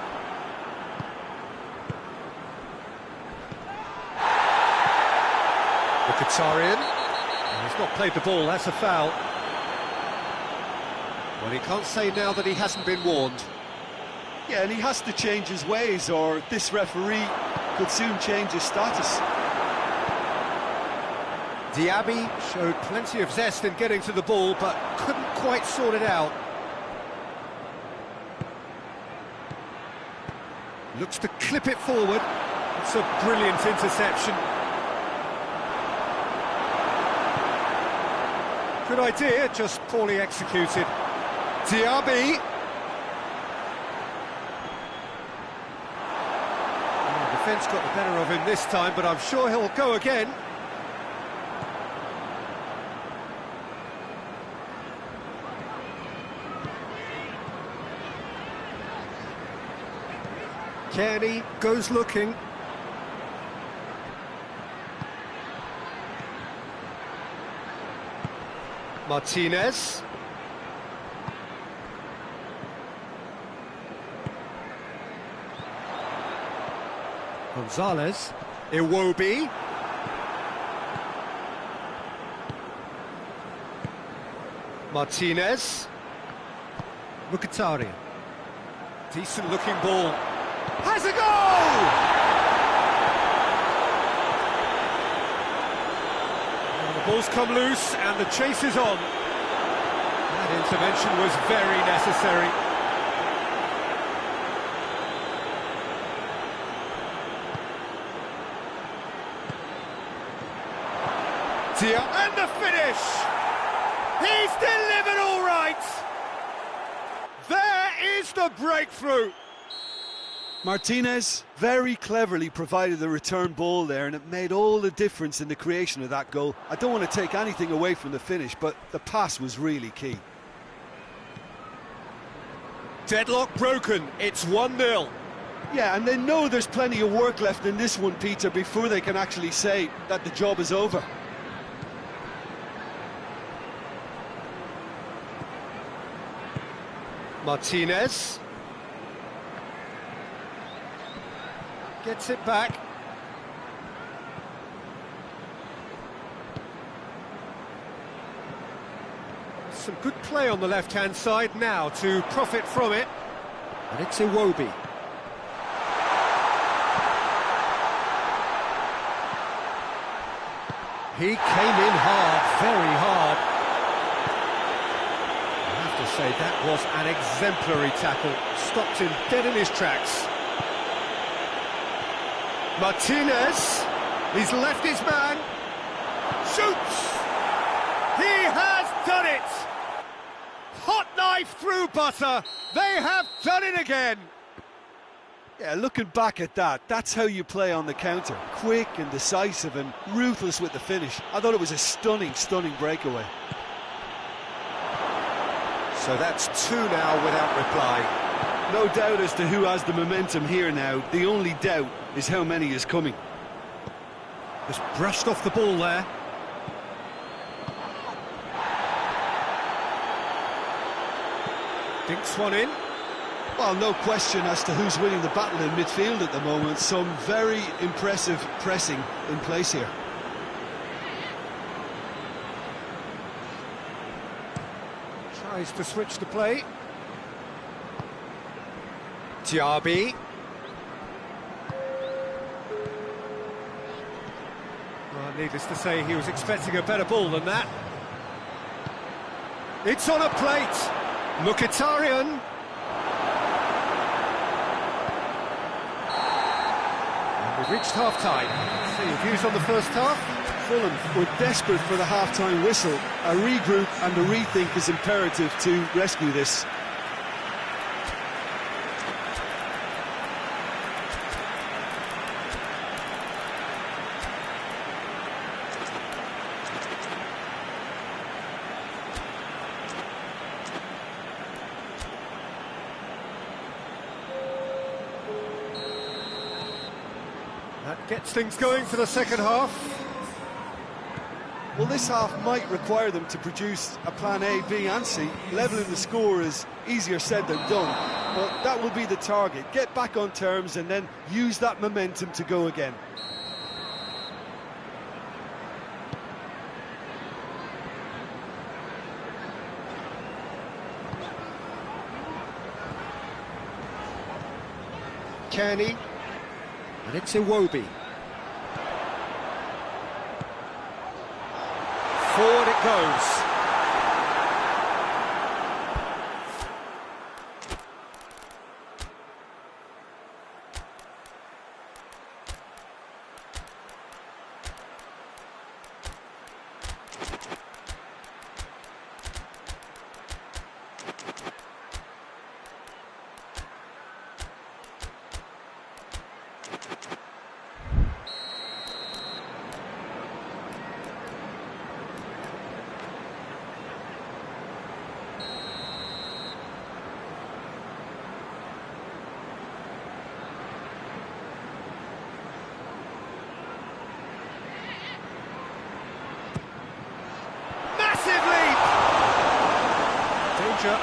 Mkhitaryan. He's not played the ball, that's a foul. Well, he can't say now that he hasn't been warned. Yeah, and he has to change his ways, or this referee could soon change his status. Diaby showed plenty of zest in getting to the ball, but couldn't quite sort it out. Looks to clip it forward. It's a brilliant interception. Good idea, just poorly executed. Diaby. The defence got the better of him this time, but I'm sure he'll go again. Kenny goes looking. Martinez. Gonzalez. Iwobi. Martinez. Mkhitaryan. Decent looking ball. Has a goal! And the ball's come loose and the chase is on. That intervention was very necessary. And the finish! He's delivered all right! There is the breakthrough! Martinez very cleverly provided the return ball there, and it made all the difference in the creation of that goal. I don't want to take anything away from the finish, but the pass was really key. Deadlock broken, it's 1-0. Yeah, and they know there's plenty of work left in this one, Peter, before they can actually say that the job is over. Martinez. Gets it back. Some good play on the left-hand side now to profit from it. And it's Iwobi. He came in hard, very hard. I have to say that was an exemplary tackle. Stopped him dead in his tracks. Martinez, he's left his man, shoots! through butter. They have done it again. Yeah, looking back at that, that's how you play on the counter. Quick and decisive and ruthless with the finish. I thought it was a stunning, stunning breakaway. So that's two now without reply. No doubt as to who has the momentum here now. The only doubt is how many is coming. Just brushed off the ball there. Dinks one in. Well, no question as to who's winning the battle in midfield at the moment. Some very impressive pressing in place here. Tries to switch the play. Diaby. Well, needless to say, he was expecting a better ball than that. It's on a plate. Mkhitaryan. And we've reached half-time. See your views on the first half? Fulham were desperate for the half-time whistle. A regroup and a rethink is imperative to rescue this. That gets things going for the second half. Well, this half might require them to produce a plan A, B and C. Levelling the score is easier said than done, but that will be the target. Get back on terms and then use that momentum to go again. Kearney. And it's Iwobi. Forward it goes.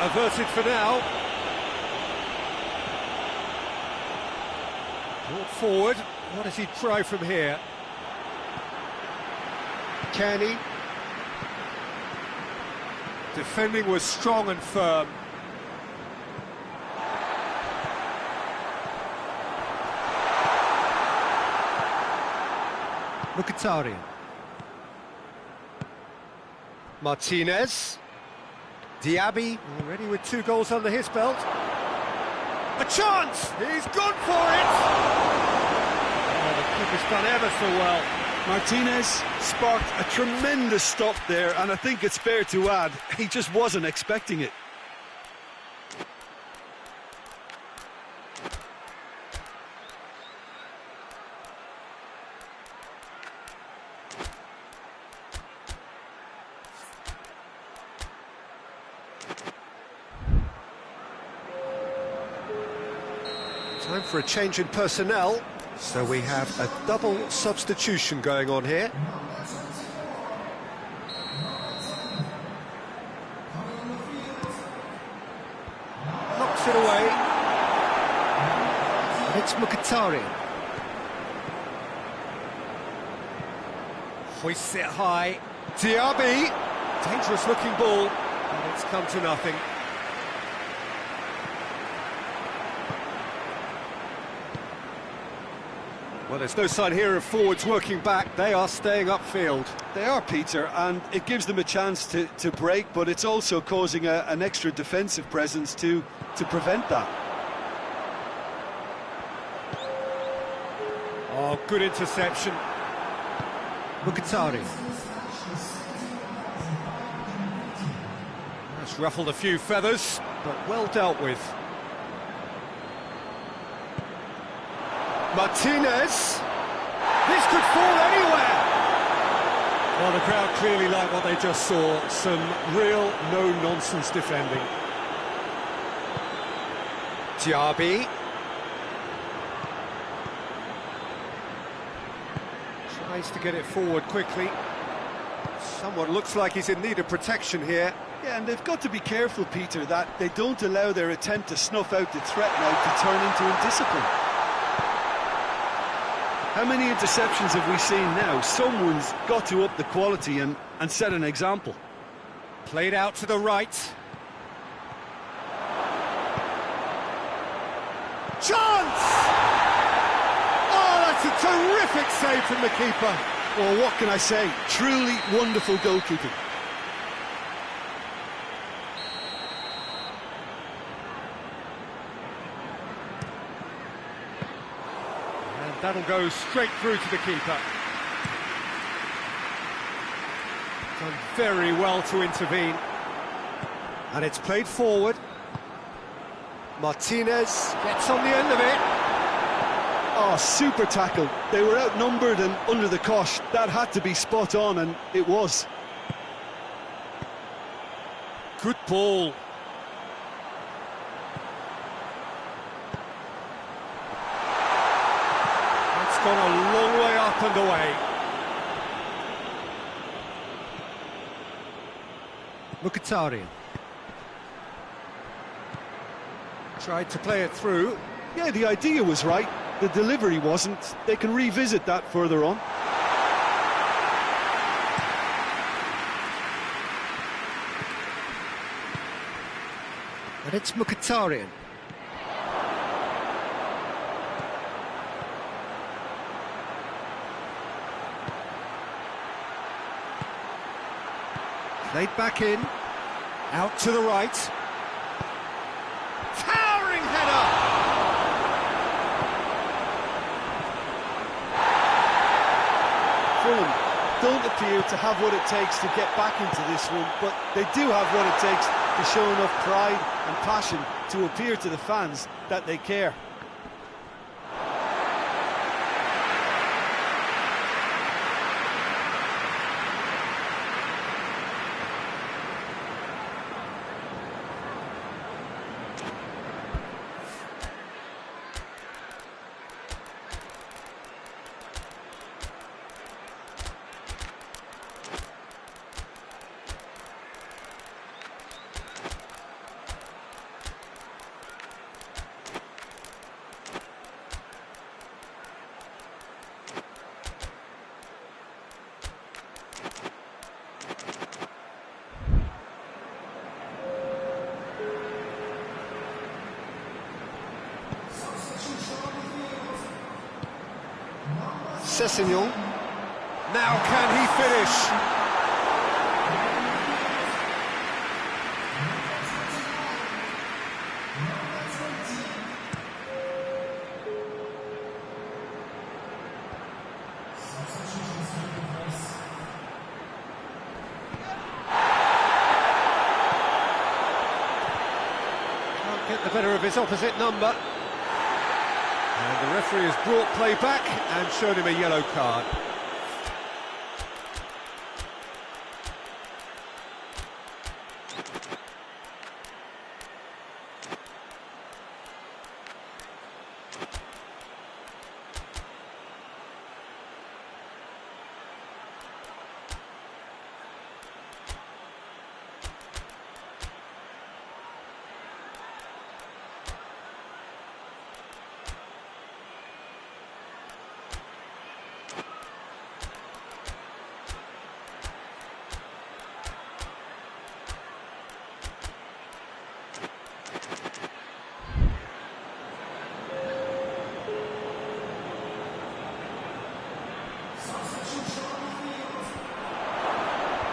Averted for now. Brought forward. What does he try from here? Kearney. Defending was strong and firm. Mkhitaryan. Martinez. Diaby, already with 2 goals under his belt. A chance! He's gone for it! Oh, the keeper's done ever so well. Martinez sparked a tremendous stop there, and I think it's fair to add, he just wasn't expecting it. Time for a change in personnel, so we have a double substitution going on here. Knocks it away. And it's Mkhitaryan. Hoists it high. Diaby. Dangerous looking ball, and it's come to nothing. Well, there's no sign here of forwards working back. They are staying upfield. They are, Peter, and it gives them a chance to break, but it's also causing an extra defensive presence to prevent that. Oh, good interception. Mkhitaryan. That's ruffled a few feathers. but well dealt with. Martinez. This could fall anywhere. Well, the crowd clearly like what they just saw. Some real no-nonsense defending. Diaby. Tries to get it forward quickly. Someone looks like he's in need of protection here. Yeah, and they've got to be careful, Peter, that they don't allow their attempt to snuff out the threat now to turn into indiscipline. How many interceptions have we seen now? Someone's got to up the quality and set an example. Played out to the right. Chance! Oh, that's a terrific save from the keeper. Well, what can I say? Truly wonderful goalkeeping. And that'll go straight through to the keeper. Done very well to intervene. And it's played forward. Martinez gets on the end of it. Oh, super tackle. They were outnumbered and under the cosh. That had to be spot on, and it was. Good ball. That's gone a long way up and away. Mkhitaryan. Tried to play it through. Yeah, the idea was right. The delivery wasn't. They can revisit that further on. And it's Mkhitaryan. Played back in. Out to the right. Towering header! Fulham don't appear to have what it takes to get back into this one, but they do have what it takes to show enough pride and passion to appear to the fans that they care. Sessegnon. Now can he finish? Can't get the better of his opposite number. And the referee has brought play back and shown him a yellow card.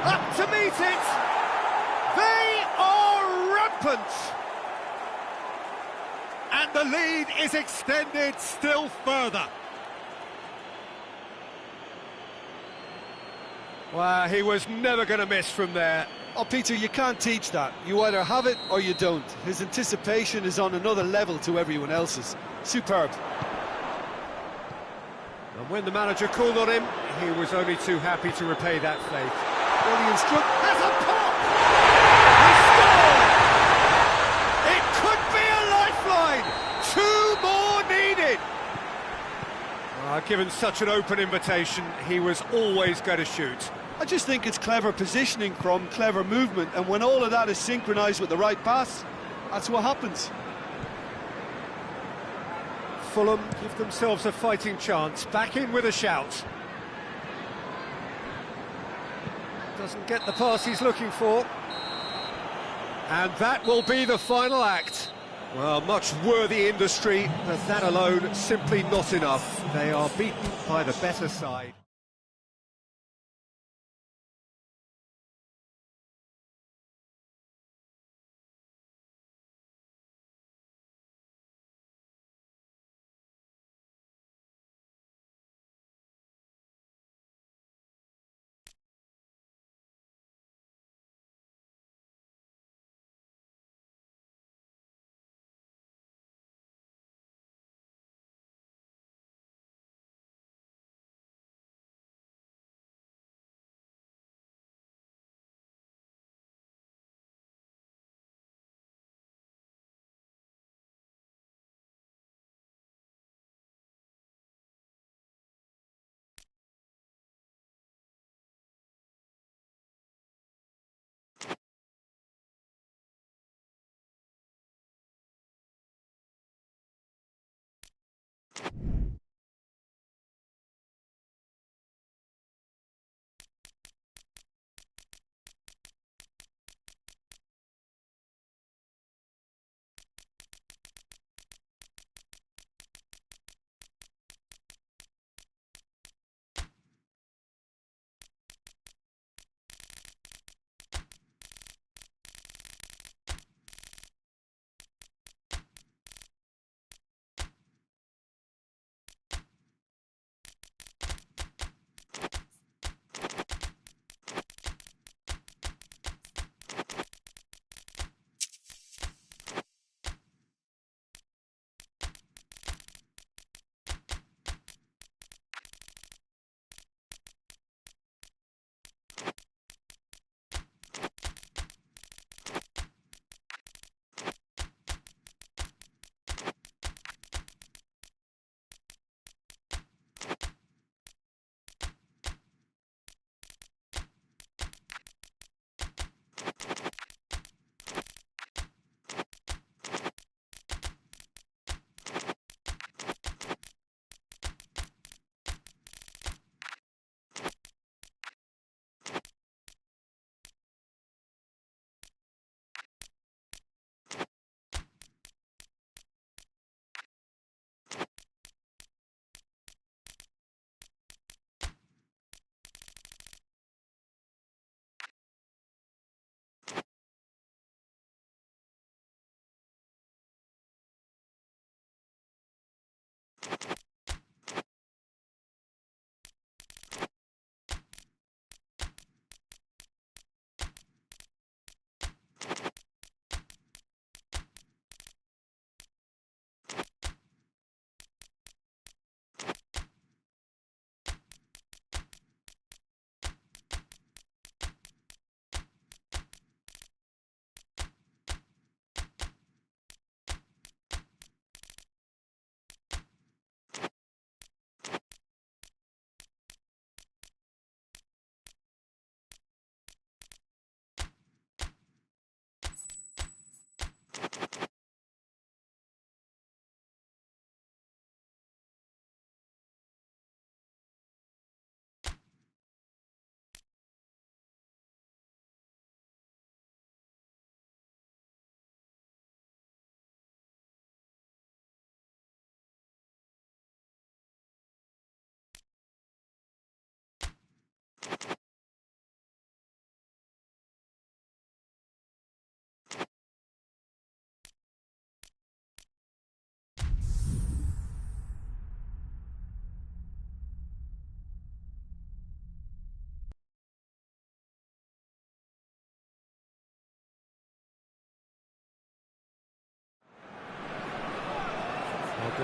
Up to meet it! They are rampant! And the lead is extended still further. Well, he was never going to miss from there. Oh, Peter, you can't teach that. You either have it or you don't. His anticipation is on another level to everyone else's. Superb. And when the manager called on him, he was only too happy to repay that faith. Well, the instructor Has a pop! He scored! It could be a lifeline! 2 more needed! Given such an open invitation, he was always going to shoot. I just think it's clever positioning from clever movement, and when all of that is synchronised with the right pass, that's what happens. Fulham give themselves a fighting chance, back in with a shout. Doesn't get the pass he's looking for. And that will be the final act. Well, much worthy industry, but that alone simply not enough. They are beaten by the better side.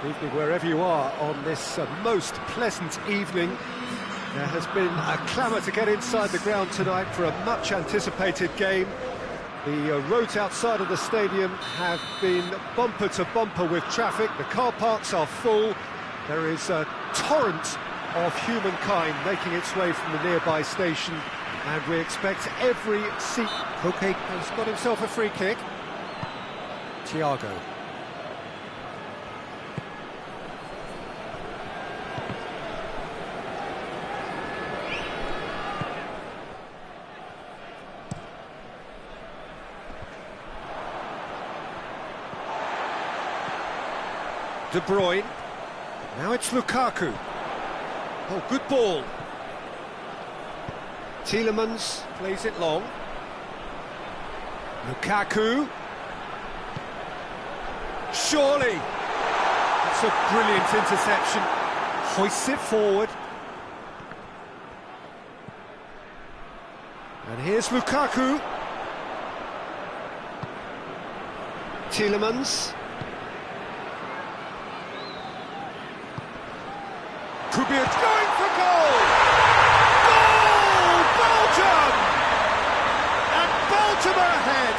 Good evening wherever you are on this most pleasant evening. There has been a clamour to get inside the ground tonight for a much-anticipated game. The roads outside of the stadium have been bumper to bumper with traffic. The car parks are full. There is a torrent of humankind making its way from the nearby station, and we expect every seat. Koke has got himself a free kick. Thiago. De Bruyne. Now it's Lukaku. Oh, good ball. Tielemans plays it long. Lukaku. Surely. That's a brilliant interception. Hoists it forward. And here's Lukaku. Tielemans. Could be a going for goal! Goal! Belgium! And Belgium are ahead!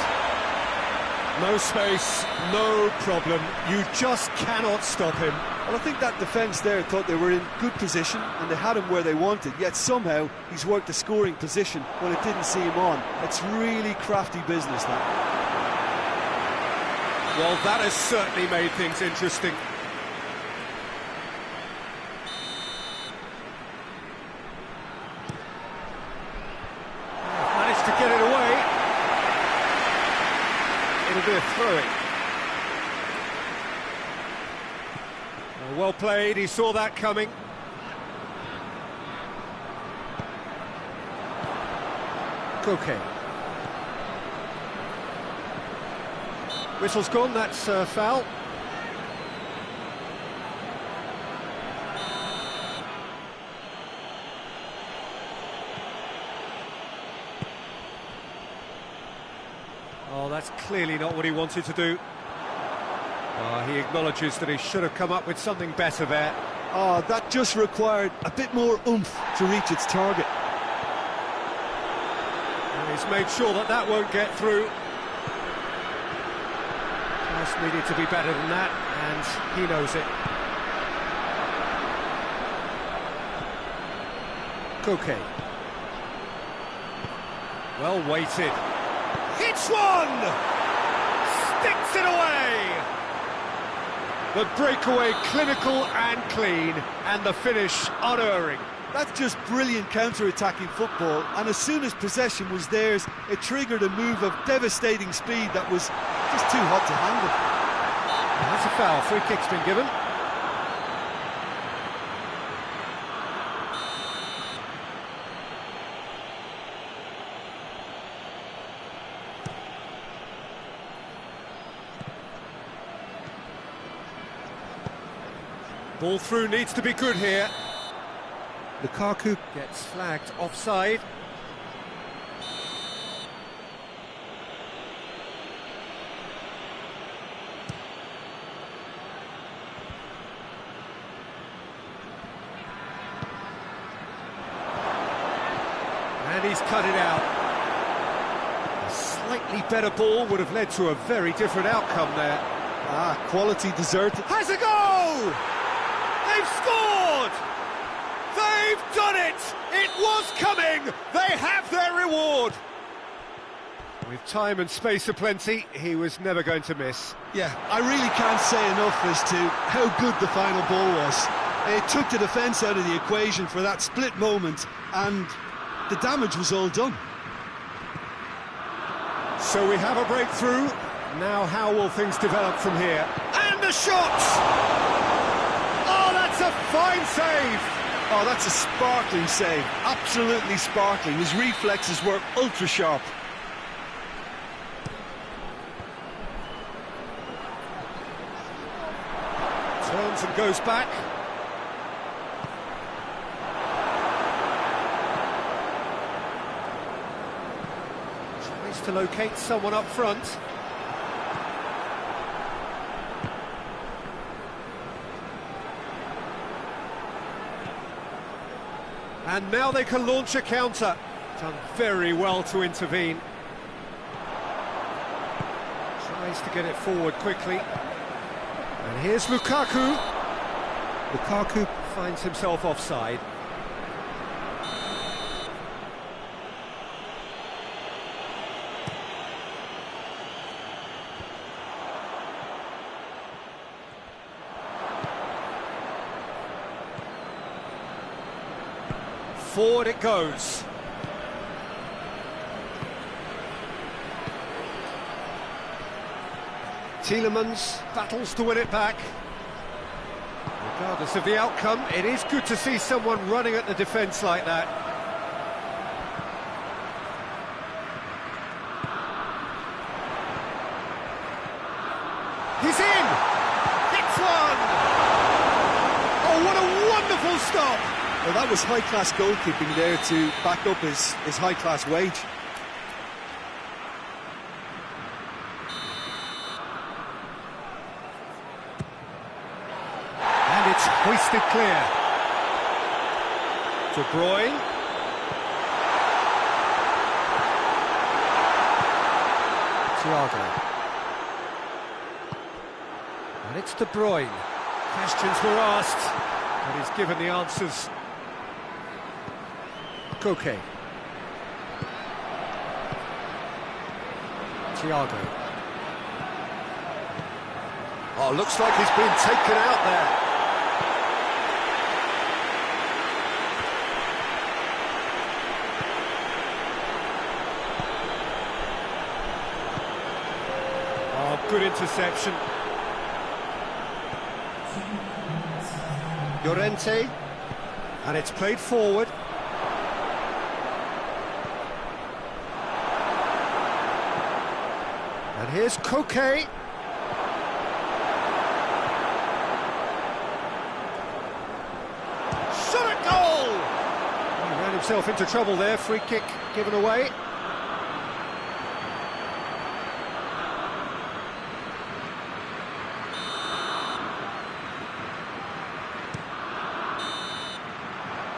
No space, no problem. You just cannot stop him. Well, I think that defence there thought they were in good position and they had him where they wanted, yet somehow he's worked the scoring position when it didn't see him on. It's really crafty business, that. Well, that has certainly made things interesting. To get it away, it'll be a throw-in. Well played, he saw that coming. Koke. Whistle's gone, that's foul. Oh, that's clearly not what he wanted to do. He acknowledges that he should have come up with something better there. Oh, that just required a bit more oomph to reach its target. And he's made sure that that won't get through. Pass needed to be better than that, and he knows it. Koke. Well weighted. Hits one! Sticks it away! The breakaway clinical and clean, and the finish unerring. That's just brilliant counter-attacking football, and as soon as possession was theirs, it triggered a move of devastating speed that was just too hot to handle. That's a foul. Free kick's been given. Ball through needs to be good here. Lukaku gets flagged offside. And he's cut it out. A slightly better ball would have led to a very different outcome there. Quality deserted. Has a goal! They've scored! They've done it! It was coming! They have their reward! With time and space aplenty, he was never going to miss. Yeah, I really can't say enough as to how good the final ball was. It took the defence out of the equation for that split moment, and the damage was all done. So we have a breakthrough. Now how will things develop from here? And the shot! Oh, that's a fine save! Oh, that's a sparkling save. Absolutely sparkling. His reflexes were ultra sharp. Turns and goes back. Tries to locate someone up front. And now they can launch a counter. Done very well to intervene. Tries to get it forward quickly. And here's Lukaku. Lukaku finds himself offside. Forward it goes. Tielemans battles to win it back. Regardless of the outcome, it is good to see someone running at the defence like that. He's in! Hits one! Oh, what a wonderful stop! Well, that was high-class goalkeeping there to back up his high-class wage. And it's hoisted clear. De Bruyne. Thiago. And it's De Bruyne. Questions were asked, but he's given the answers. Koke. Thiago. Oh, looks like he's been taken out there. Oh, good interception. Llorente. And it's played forward. And here's Koke. Shot at goal! He ran himself into trouble there, free kick given away.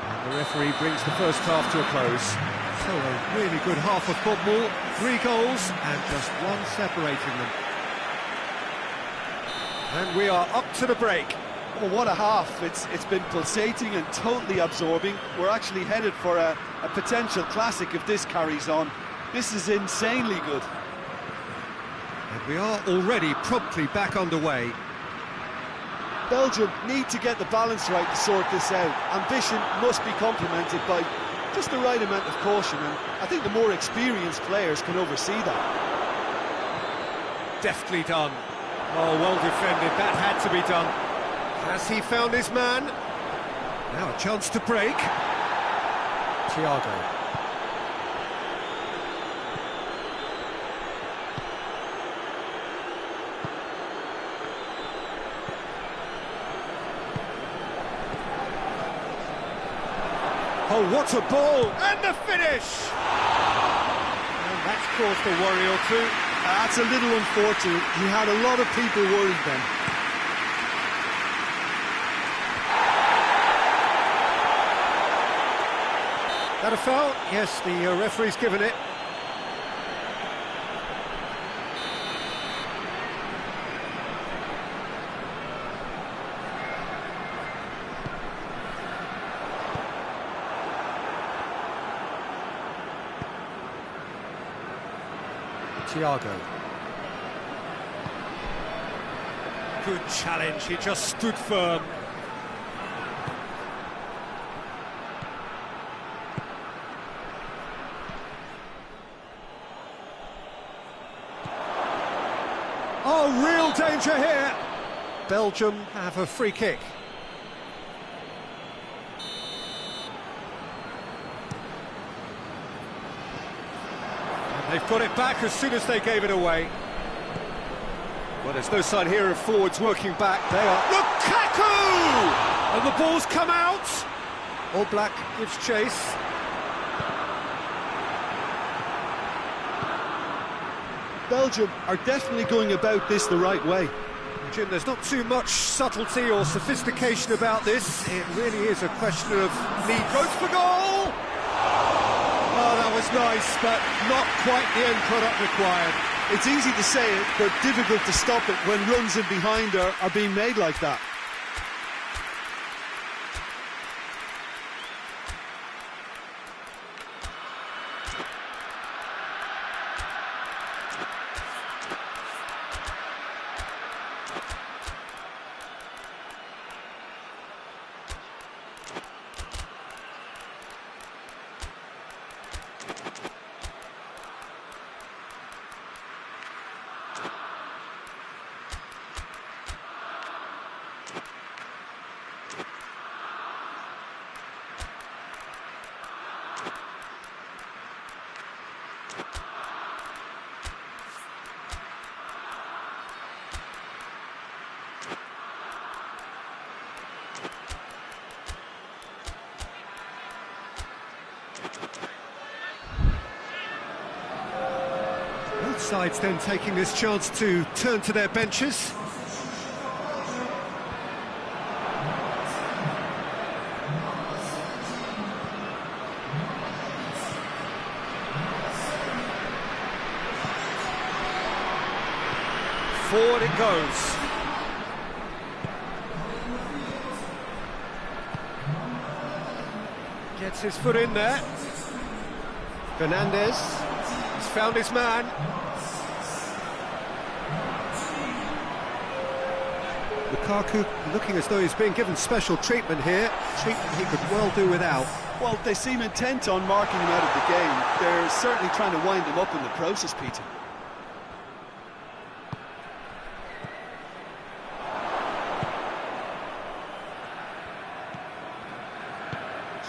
And the referee brings the first half to a close. So a really good half of football, 3 goals and just one separating them. And we are up to the break. Well, what a half. It's been pulsating and totally absorbing. We're actually headed for a potential classic if this carries on. This is insanely good. And we are already promptly back underway. Belgium need to get the balance right to sort this out. Ambition must be complemented by just the right amount of caution, and I think the more experienced players can oversee that. Deftly done. Oh, well defended. That had to be done. Has he found his man? Now a chance to break. Thiago. Oh, what a ball! And the finish! And that's caused a worry or two. That's a little unfortunate. He had a lot of people worried then. That a foul? Yes, the referee's given it. Thiago. Good challenge, he just stood firm. Oh, real danger here. Belgium have a free kick. They've got it back as soon as they gave it away. Well, there's no sign here of forwards working back. They are. Lukaku! And the ball's come out. All Black gives chase. Belgium are definitely going about this the right way. Jim, there's not too much subtlety or sophistication about this. It really is a question of need. Goes for goal! Oh, that was nice, but not quite the end product required. It's easy to say it, but difficult to stop it when runs in behind are being made like that. Both sides then taking this chance to turn to their benches. Forward it goes. Gets his foot in there. Fernandez has found his man. Lukaku looking as though he's being given special treatment here. Treatment he could well do without. Well, they seem intent on marking him out of the game. They're certainly trying to wind him up in the process, Peter.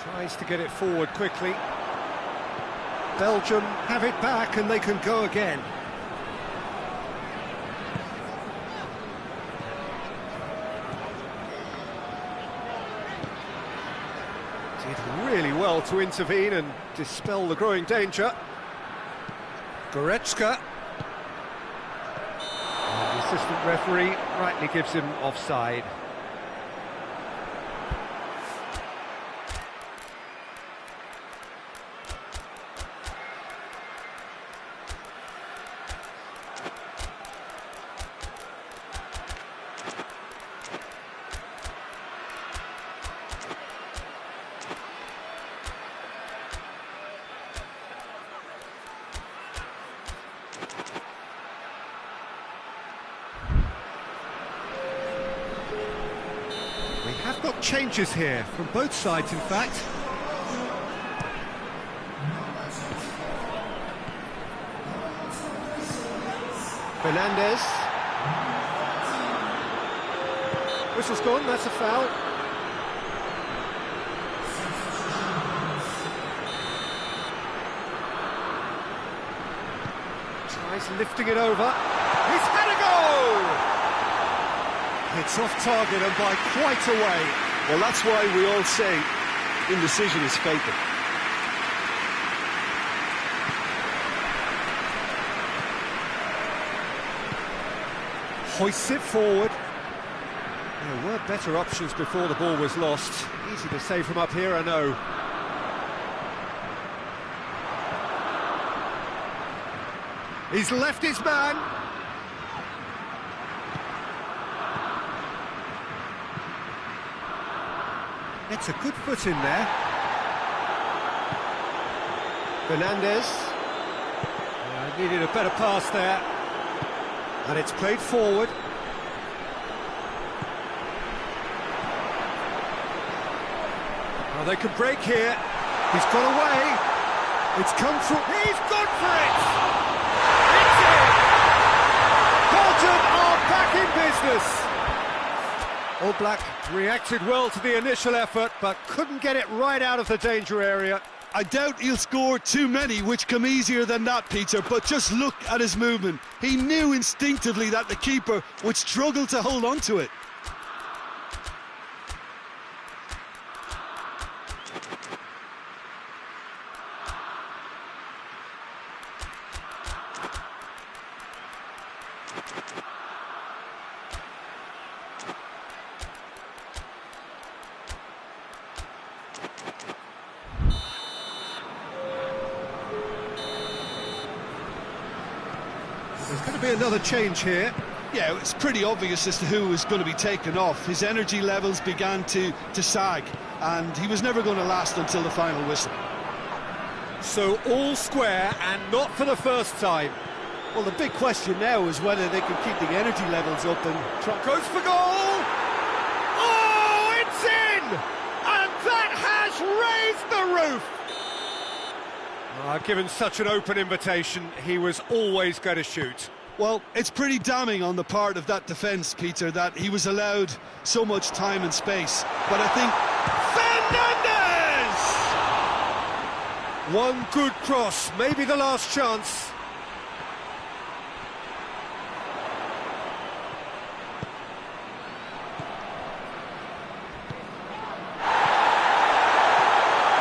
Tries to get it forward quickly. Belgium have it back and they can go again. Did really well to intervene and dispel the growing danger. Goretzka. And the assistant referee rightly gives him offside. We have got changes here, from both sides in fact. Fernandez. Whistle's gone, that's a foul. Tries lifting it over. He's had a go! It's off target and by quite a way. Well, that's why we all say indecision is fatal. Hoists it forward. There were better options before the ball was lost. Easy to say from up here, I know. He's left his man. It's a good foot in there. Fernandez. Needed a better pass there. And it's played forward. Well, they could break here. He's got away. It's come through. He's gone for it! It's in! Belgium are back in business. All Black reacted well to the initial effort, but couldn't get it right out of the danger area. I doubt he'll score too many, which come easier than that, Peter, but just look at his movement. He knew instinctively that the keeper would struggle to hold on to it. There's going to be another change here. Yeah, it's pretty obvious as to who was going to be taken off. His energy levels began to sag, and he was never going to last until the final whistle. So all square, and not for the first time. Well, the big question now is whether they can keep the energy levels up and try. Goes for goal! Oh, it's in! And that has raised the roof! Given such an open invitation, he was always going to shoot. Well, it's pretty damning on the part of that defence, Peter, that he was allowed so much time and space. But I think... Fernandez! One good cross, maybe the last chance.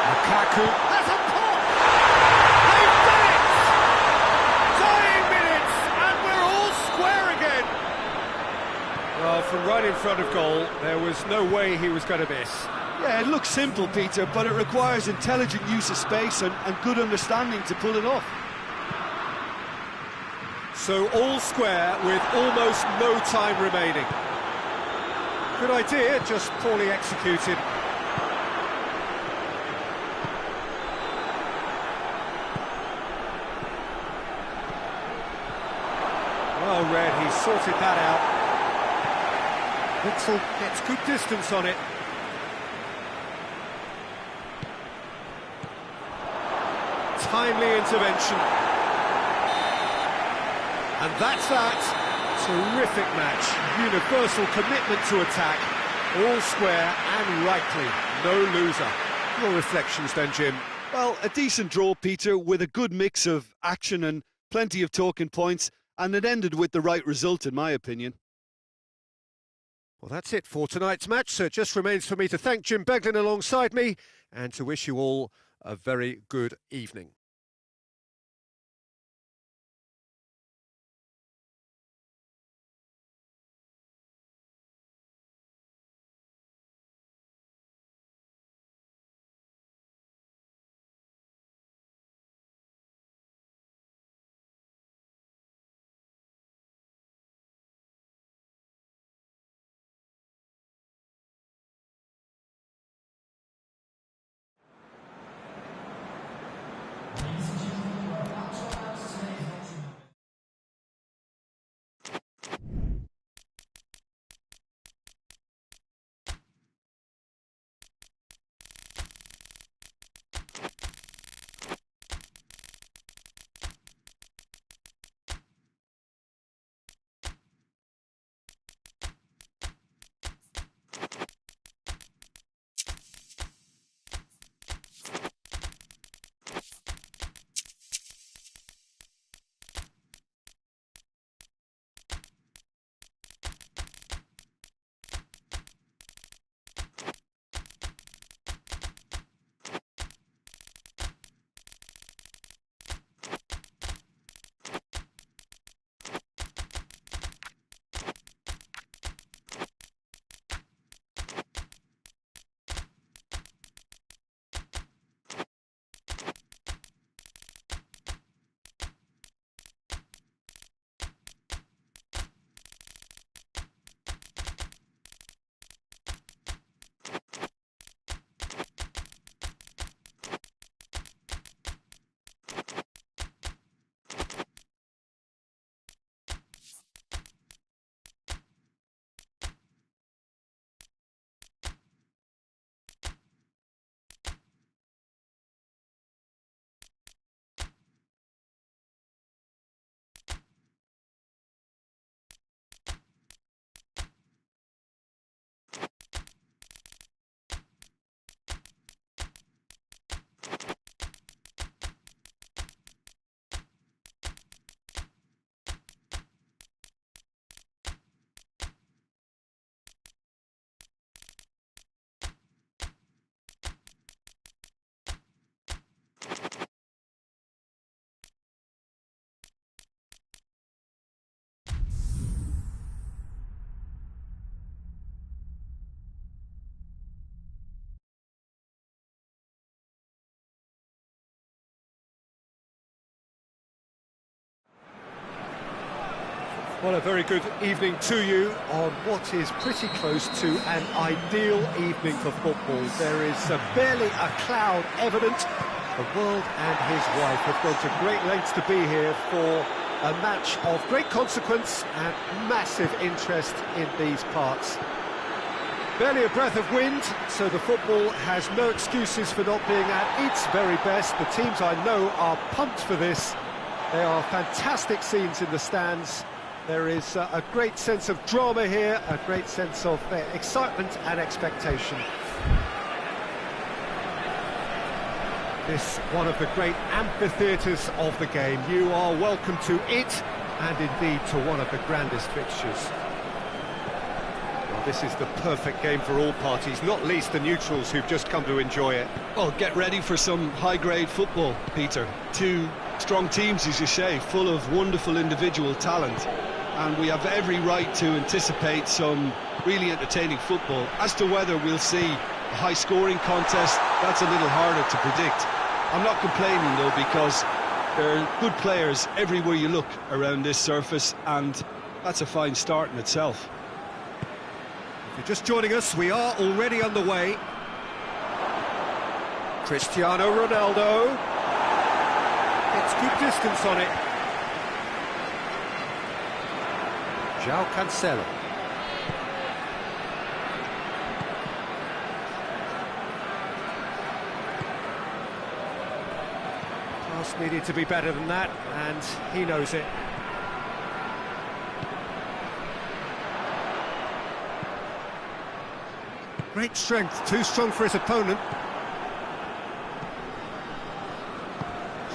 Lukaku has a pop! They've done it! Dying minutes, and we're all square again! Well, from right in front of goal, there was no way he was going to miss. Yeah, it looks simple, Peter, but it requires intelligent use of space and good understanding to pull it off. So all square with almost no time remaining. Good idea, just poorly executed. Well read, he sorted that out. Witzel gets good distance on it. Timely intervention. And that's that. Terrific match. Universal commitment to attack. All square and rightly. No loser. Your reflections then, Jim? Well, a decent draw, Peter, with a good mix of action and plenty of talking points, and it ended with the right result, in my opinion. Well, that's it for tonight's match, so it just remains for me to thank Jim Beglin alongside me and to wish you all a very good evening. Well, a very good evening to you on what is pretty close to an ideal evening for football. There is barely a cloud evident. The world and his wife have gone to great lengths to be here for a match of great consequence and massive interest in these parts. Barely a breath of wind, so the football has no excuses for not being at its very best. The teams I know are pumped for this. There are fantastic scenes in the stands. There is a great sense of drama here, a great sense of excitement and expectation. This one of the great amphitheatres of the game. You are welcome to it, and indeed to one of the grandest fixtures. Well, this is the perfect game for all parties, not least the neutrals who've just come to enjoy it. Well, get ready for some high-grade football, Peter. Two strong teams, as you say, full of wonderful individual talent. And we have every right to anticipate some really entertaining football. As to whether we'll see a high-scoring contest, that's a little harder to predict. I'm not complaining, though, because there are good players everywhere you look around this surface, and that's a fine start in itself. If you're just joining us, we are already underway. Cristiano Ronaldo gets good distance on it. João Cancelo. Pass needed to be better than that, and he knows it. Great strength, too strong for his opponent.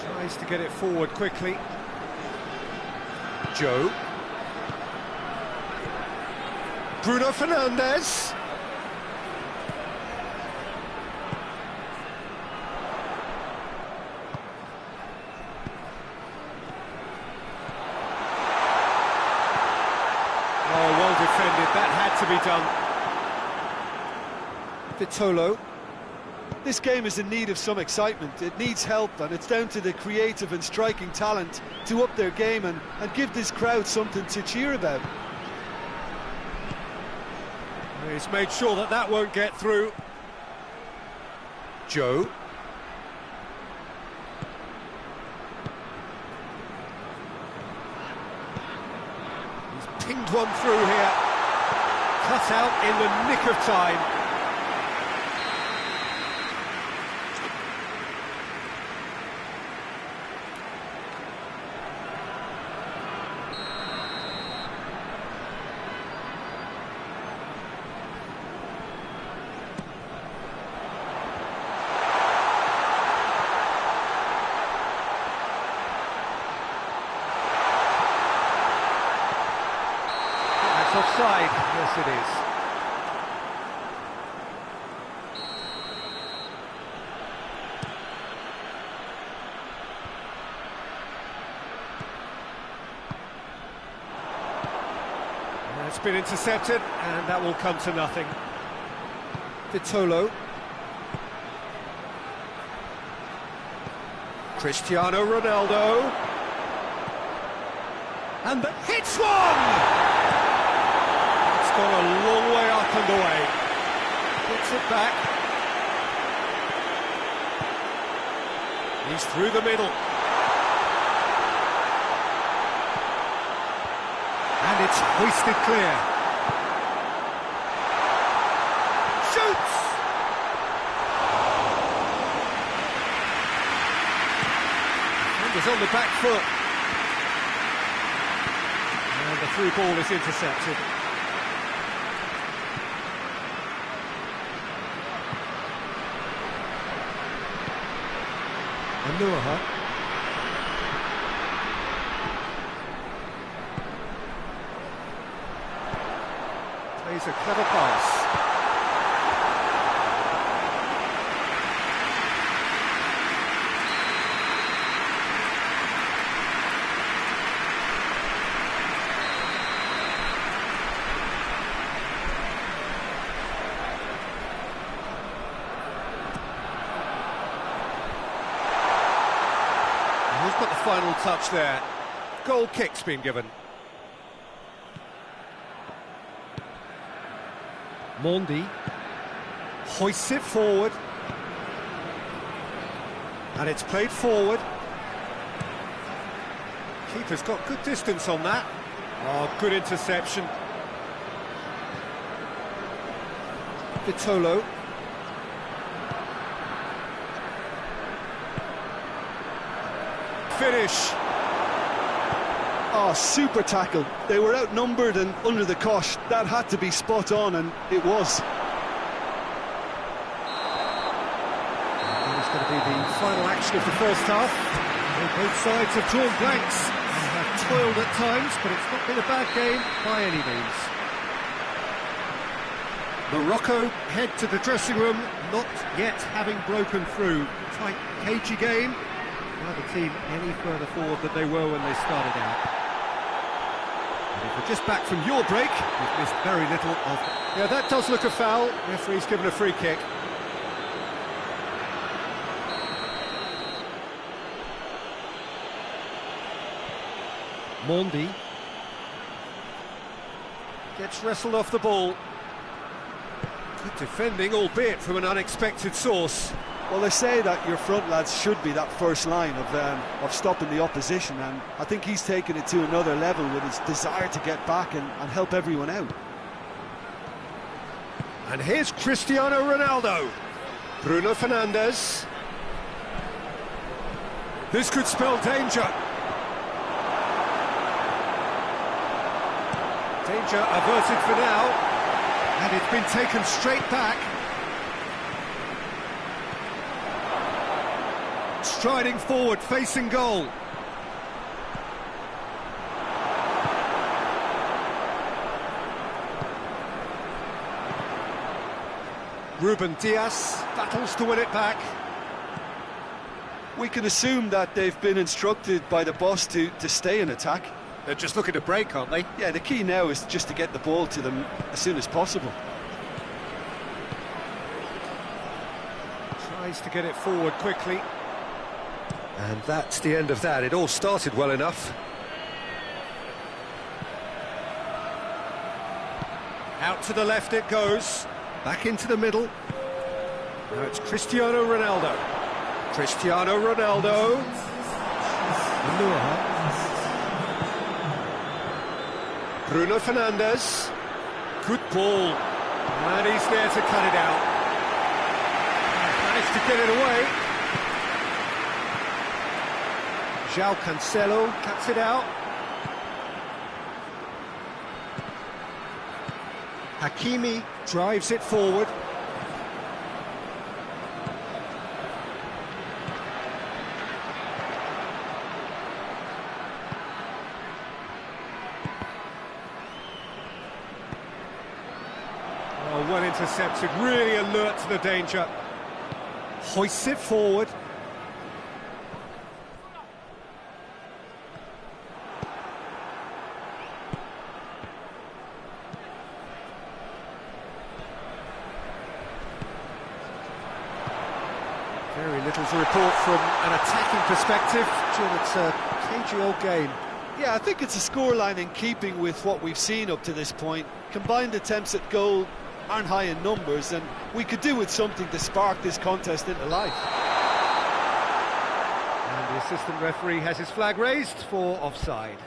Tries to get it forward quickly. Joe. Bruno Fernandes. Oh, well defended. That had to be done. Vitolo. This game is in need of some excitement. It needs help, and it's down to the creative and striking talent to up their game and give this crowd something to cheer about. He's made sure that that won't get through. Joe. He's pinged one through here. Cut out in the nick of time. Offside, yes it is. It's been intercepted, and that will come to nothing. Vitolo. Cristiano Ronaldo. And the hits one! Gone a long way up and away. Puts it back. He's through the middle. And it's hoisted clear. Shoots! And he's on the back foot. And the through ball is intercepted. Noah. Plays a clever pass. Who's got the final touch there? Goal kick's been given. Mondi hoists it forward. And it's played forward. Keeper's got good distance on that. Oh, good interception. Vitolo. Finish. Oh, super tackle. They were outnumbered and under the cosh. That had to be spot on, and it was. That is going to be the final action of the first half. Well, both sides have drawn blanks and have toiled at times, but it's not been a bad game by any means. Morocco head to the dressing room, not yet having broken through. Tight, cagey game. Neither team any further forward than they were when they started out. And if we're just back from your break, we've missed very little of... Yeah, that does look a foul. Referee's given a free kick. Mondi gets wrestled off the ball. Good defending, albeit from an unexpected source. Well, they say that your front lads should be that first line of stopping the opposition, and I think he's taken it to another level with his desire to get back and help everyone out. And here's Cristiano Ronaldo. Bruno Fernandes. This could spell danger. Danger averted for now. And it's been taken straight back. Striding forward, facing goal. Ruben Dias battles to win it back. We can assume that they've been instructed by the boss to stay in attack. They're just looking to break, aren't they? Yeah, the key now is just to get the ball to them as soon as possible. Tries to get it forward quickly. And that's the end of that. It all started well enough. Out to the left it goes. Back into the middle. Now it's Cristiano Ronaldo. Cristiano Ronaldo. Bruno Fernandes. Good ball. And he's there to cut it out. Managed to get it away. João Cancelo cuts it out. Hakimi drives it forward. Oh, well intercepted, really alert to the danger. Hoists it forward. Very little to report from an attacking perspective. Jim, it's a cagey old game. Yeah, I think it's a scoreline in keeping with what we've seen up to this point. Combined attempts at goal aren't high in numbers, and we could do with something to spark this contest into life. And the assistant referee has his flag raised for offside.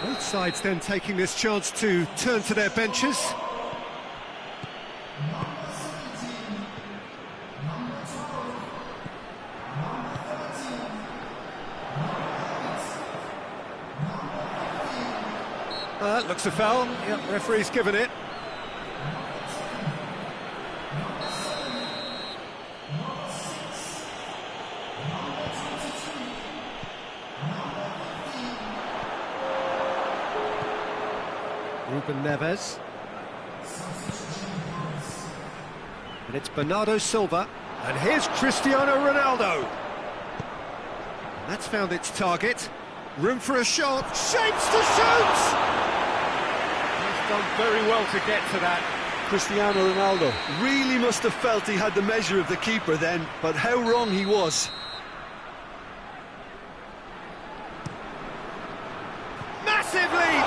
Both sides then taking this chance to turn to their benches. Looks a foul. Yep, referee's given it. Ruben Neves. And it's Bernardo Silva. And here's Cristiano Ronaldo. That's found its target. Room for a shot. Shapes to shoot! He's done very well to get to that. Cristiano Ronaldo really must have felt he had the measure of the keeper then, but how wrong he was. Massive leap!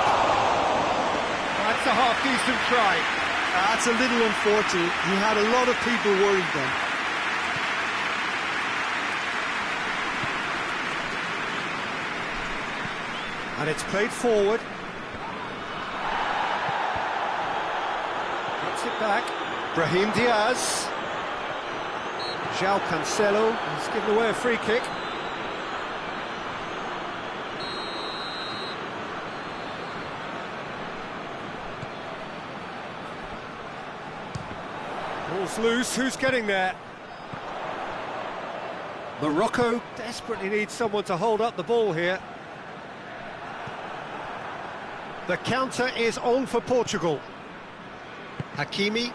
That's a half-decent try. That's a little unfortunate. He had a lot of people worried then. And it's played forward. Gets it back. Brahim Diaz. João Cancelo. He's given away a free kick. Ball's loose. Who's getting there? Morocco desperately needs someone to hold up the ball here. The counter is on for Portugal. Hakimi.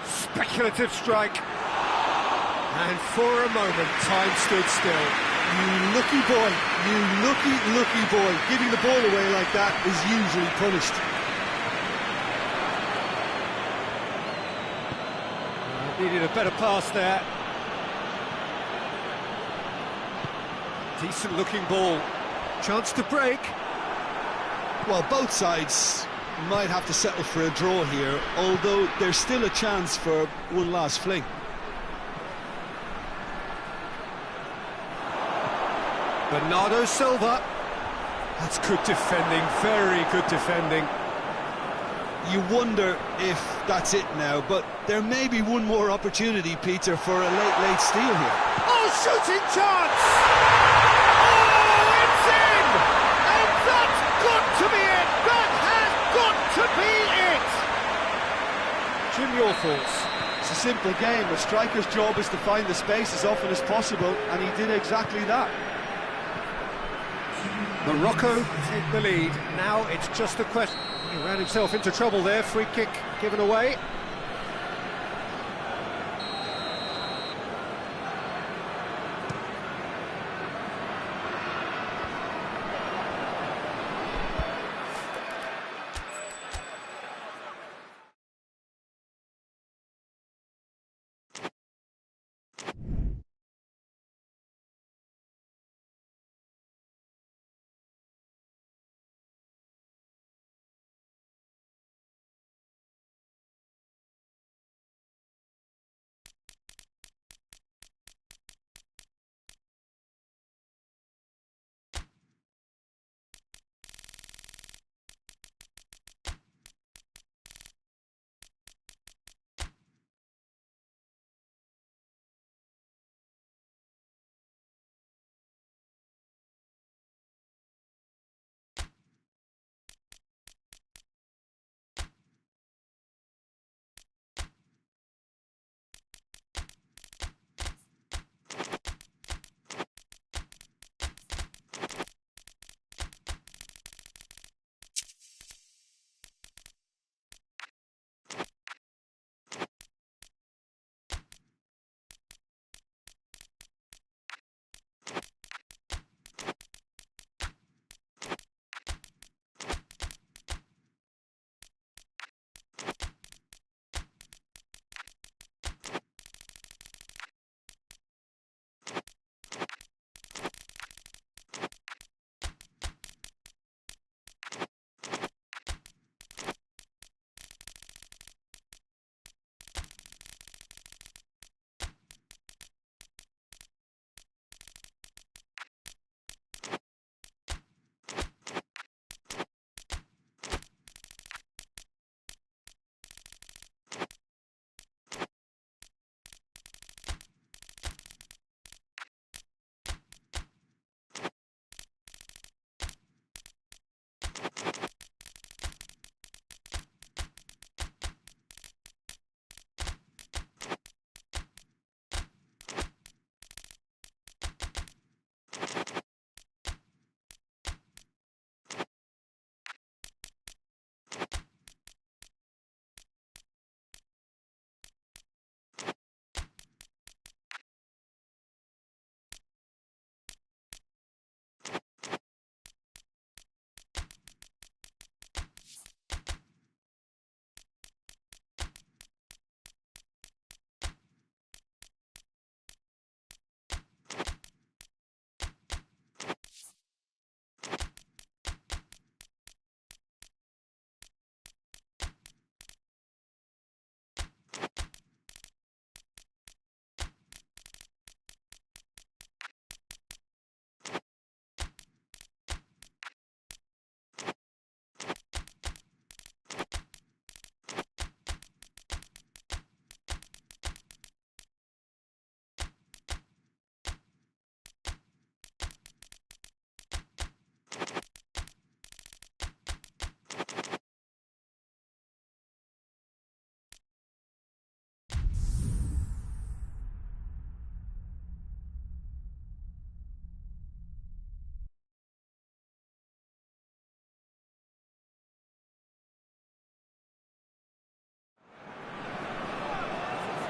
Speculative strike. And for a moment, time stood still. You lucky boy, you lucky boy. Giving the ball away like that is usually punished. Needed a better pass there. Decent looking ball. Chance to break. Well, both sides might have to settle for a draw here, although there's still a chance for one last fling. Bernardo Silva. That's good defending, very good defending. You wonder if that's it now, but there may be one more opportunity, Peter, for a late steal here. Oh, shooting chance! Oh, it's in! And that's got to be it! That has got to be it! Jim, your thoughts? It's a simple game. A striker's job is to find the space as often as possible, and he did exactly that. Morocco take the lead. Now it's just a question. He ran himself into trouble there. Free kick given away.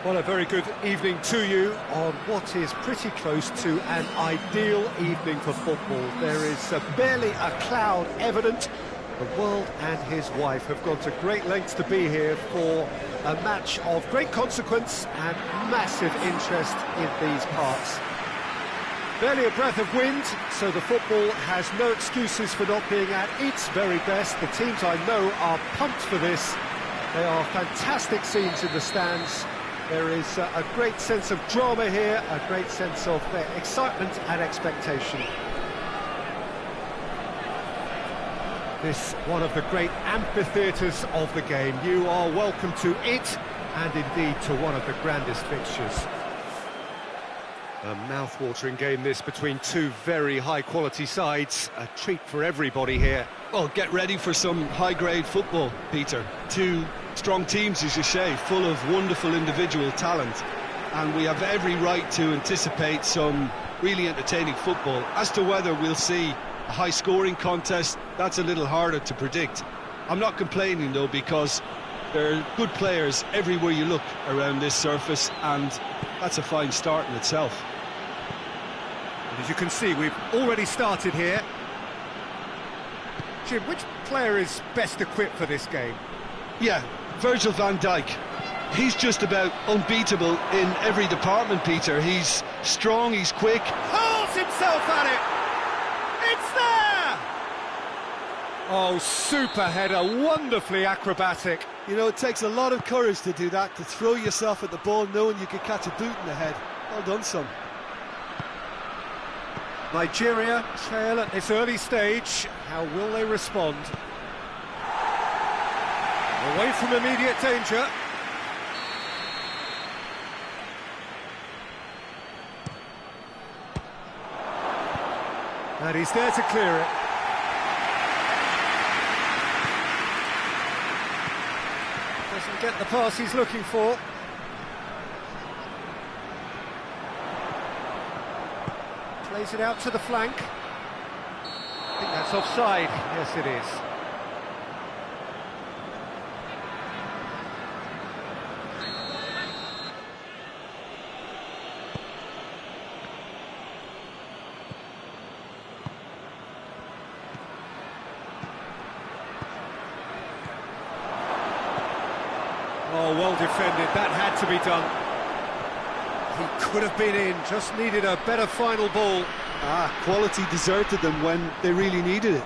Well, a very good evening to you on what is pretty close to an ideal evening for football. There is barely a cloud evident. The world and his wife have gone to great lengths to be here for a match of great consequence and massive interest in these parts. Barely a breath of wind, so the football has no excuses for not being at its very best. The teams I know are pumped for this. They are fantastic scenes in the stands. There is a great sense of drama here, a great sense of excitement and expectation. This one of the great amphitheatres of the game. You are welcome to it, and indeed to one of the grandest fixtures. A mouth-watering game this between two very high-quality sides. A treat for everybody here. Well, get ready for some high-grade football, Peter. Two strong teams, as you say, full of wonderful individual talent. And we have every right to anticipate some really entertaining football. As to whether we'll see a high-scoring contest, that's a little harder to predict. I'm not complaining, though, because there are good players everywhere you look around this surface, and that's a fine start in itself. And as you can see, we've already started here. Jim, which player is best equipped for this game? Yeah, Virgil van Dijk. He's just about unbeatable in every department, Peter. He's strong, he's quick. Hurls himself at it! It's there! Oh, super header, wonderfully acrobatic. You know, it takes a lot of courage to do that, to throw yourself at the ball knowing you could catch a boot in the head. Well done, son. Nigeria trail at this early stage. How will they respond? Away from immediate danger. And he's there to clear it. Doesn't get the pass he's looking for. Plays it out to the flank. I think that's offside. Yes, it is. Oh, well defended. That had to be done. He could have been in, just needed a better final ball. Quality deserted them when they really needed it.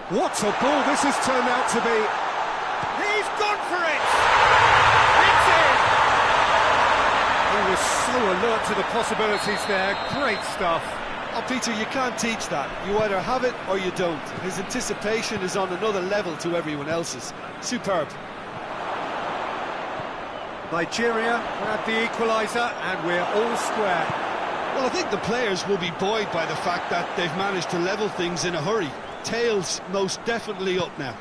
What a ball this has turned out to be. He's gone for it! It's in! He was so alert to the possibilities there. Great stuff. Oh, Peter, you can't teach that. You either have it or you don't. His anticipation is on another level to everyone else's. Superb. Nigeria grab the equaliser and we're all square. Well, I think the players will be buoyed by the fact that they've managed to level things in a hurry. Tails most definitely up now.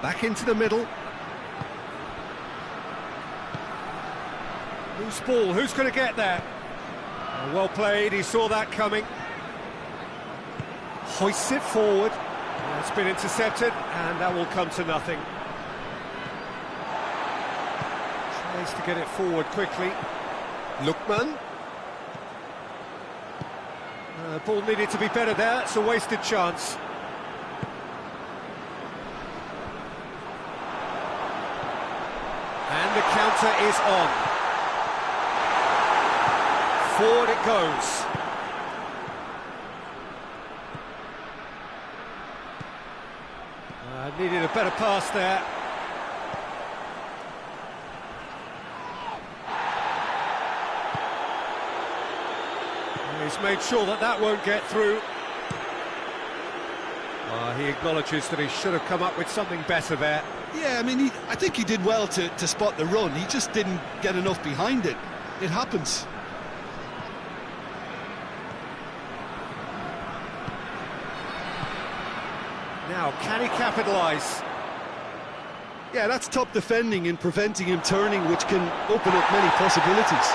Back into the middle. Loose ball, who's going to get there? Oh, well played, he saw that coming. Hoists it forward. It's been intercepted, and that will come to nothing. Tries to get it forward quickly. Lookman. Ball needed to be better there, it's a wasted chance. And the counter is on. Forward it goes. Needed a better pass there. He's made sure that that won't get through. He acknowledges that he should have come up with something better there. Yeah, I mean, I think he did well to spot the run. He just didn't get enough behind it. It happens. Now, can he capitalise? Yeah, that's top defending and preventing him turning, which can open up many possibilities.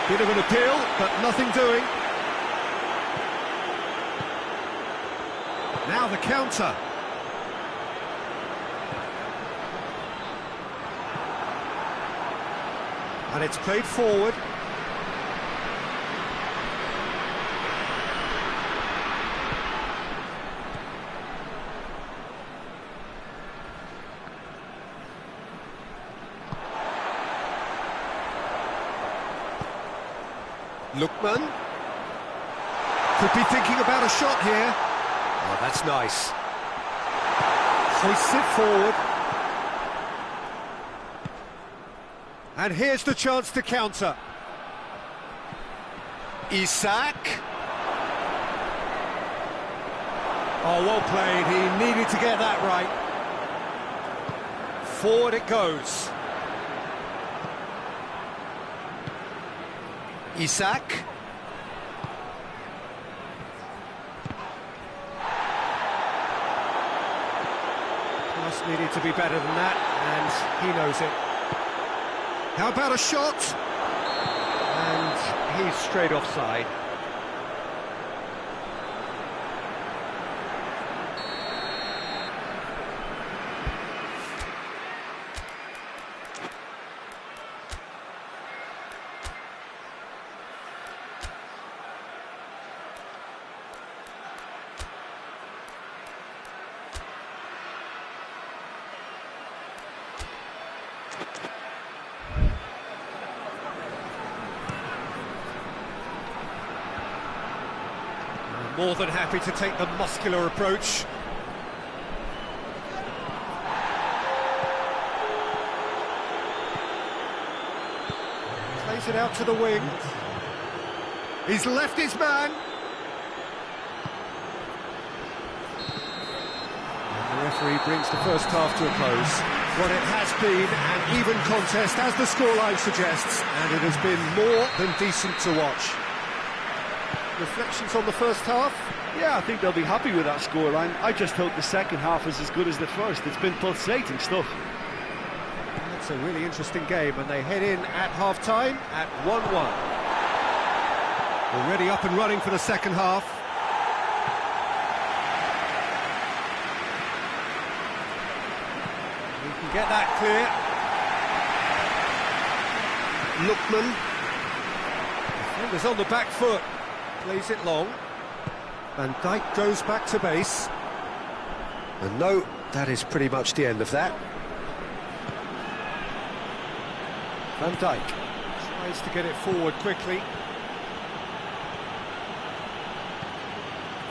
Bit of an appeal, but nothing doing. Now the counter. And it's played forward. Lookman. Could be thinking about a shot here. Oh, that's nice. Hoists it forward. And here's the chance to counter. Isak. Oh, well played. He needed to get that right. Forward it goes. Isak. Just needed to be better than that, and he knows it. How about a shot? And he's straight offside. More than happy to take the muscular approach. Plays it out to the wing. He's left his man. And the referee brings the first half to a close. What it has been an even contest, as the scoreline suggests, and it has been more than decent to watch. Reflections on the first half? Yeah, I think they'll be happy with that scoreline. I just hope the second half is as good as the first. It's been pulsating stuff. That's a really interesting game, and they head in at half-time at 1-1. Already up and running for the second half. We can get that clear. Lookman. Defender's on the back foot. Plays it long. Van Dijk goes back to base. And no, that is pretty much the end of that. Van Dijk tries to get it forward quickly.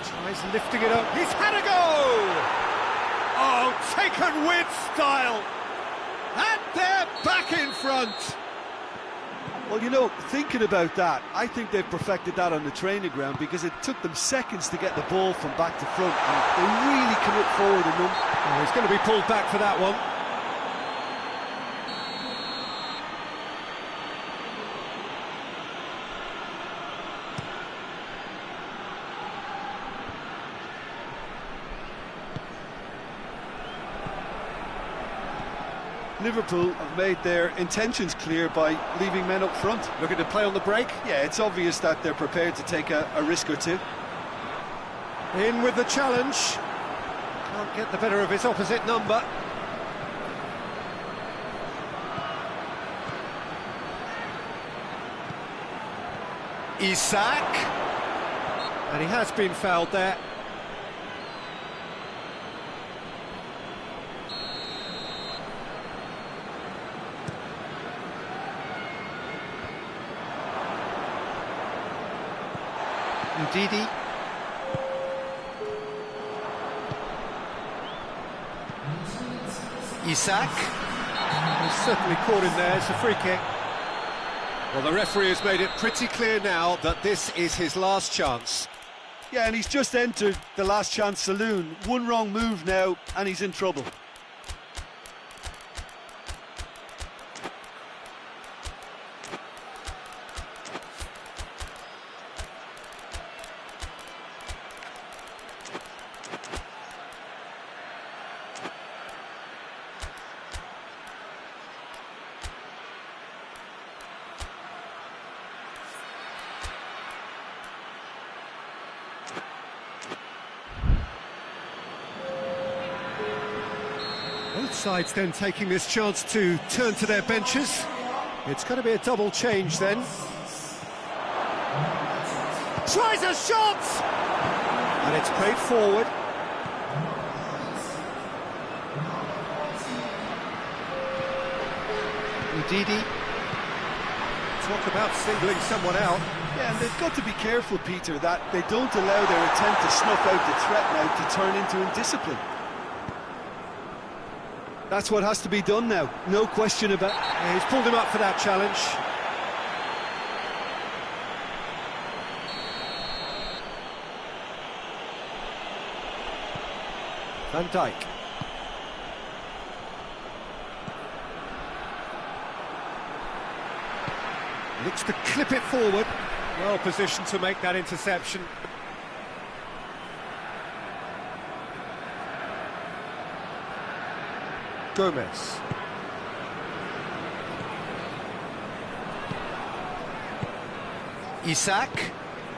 Tries lifting it up. He's had a go! Oh, taken with style! And they're back in front! Well, you know, thinking about that, I think they've perfected that on the training ground because it took them seconds to get the ball from back to front, and they really commit forward in them. Oh, he's going to be pulled back for that one. Liverpool have made their intentions clear by leaving men up front. Looking to play on the break. Yeah, it's obvious that they're prepared to take a risk or two. In with the challenge. Can't get the better of his opposite number. Isak. And he has been fouled there. Ndidi. Isak. He's certainly caught him there. It's a free kick. Well, the referee has made it pretty clear now that this is his last chance. Yeah, and he's just entered the last chance saloon. One wrong move now, and he's in trouble. Both sides then taking this chance to turn to their benches. It's going to be a double change then. Tries a shot! And it's played forward. Udidi. Talk about singling someone out. Yeah, and they've got to be careful, Peter, that they don't allow their attempt to snuff out the threat now to turn into indiscipline. That's what has to be done now, no question about it. Yeah, he's pulled him up for that challenge. Van Dijk. Looks to clip it forward. Well positioned to make that interception. Gomez. Isak.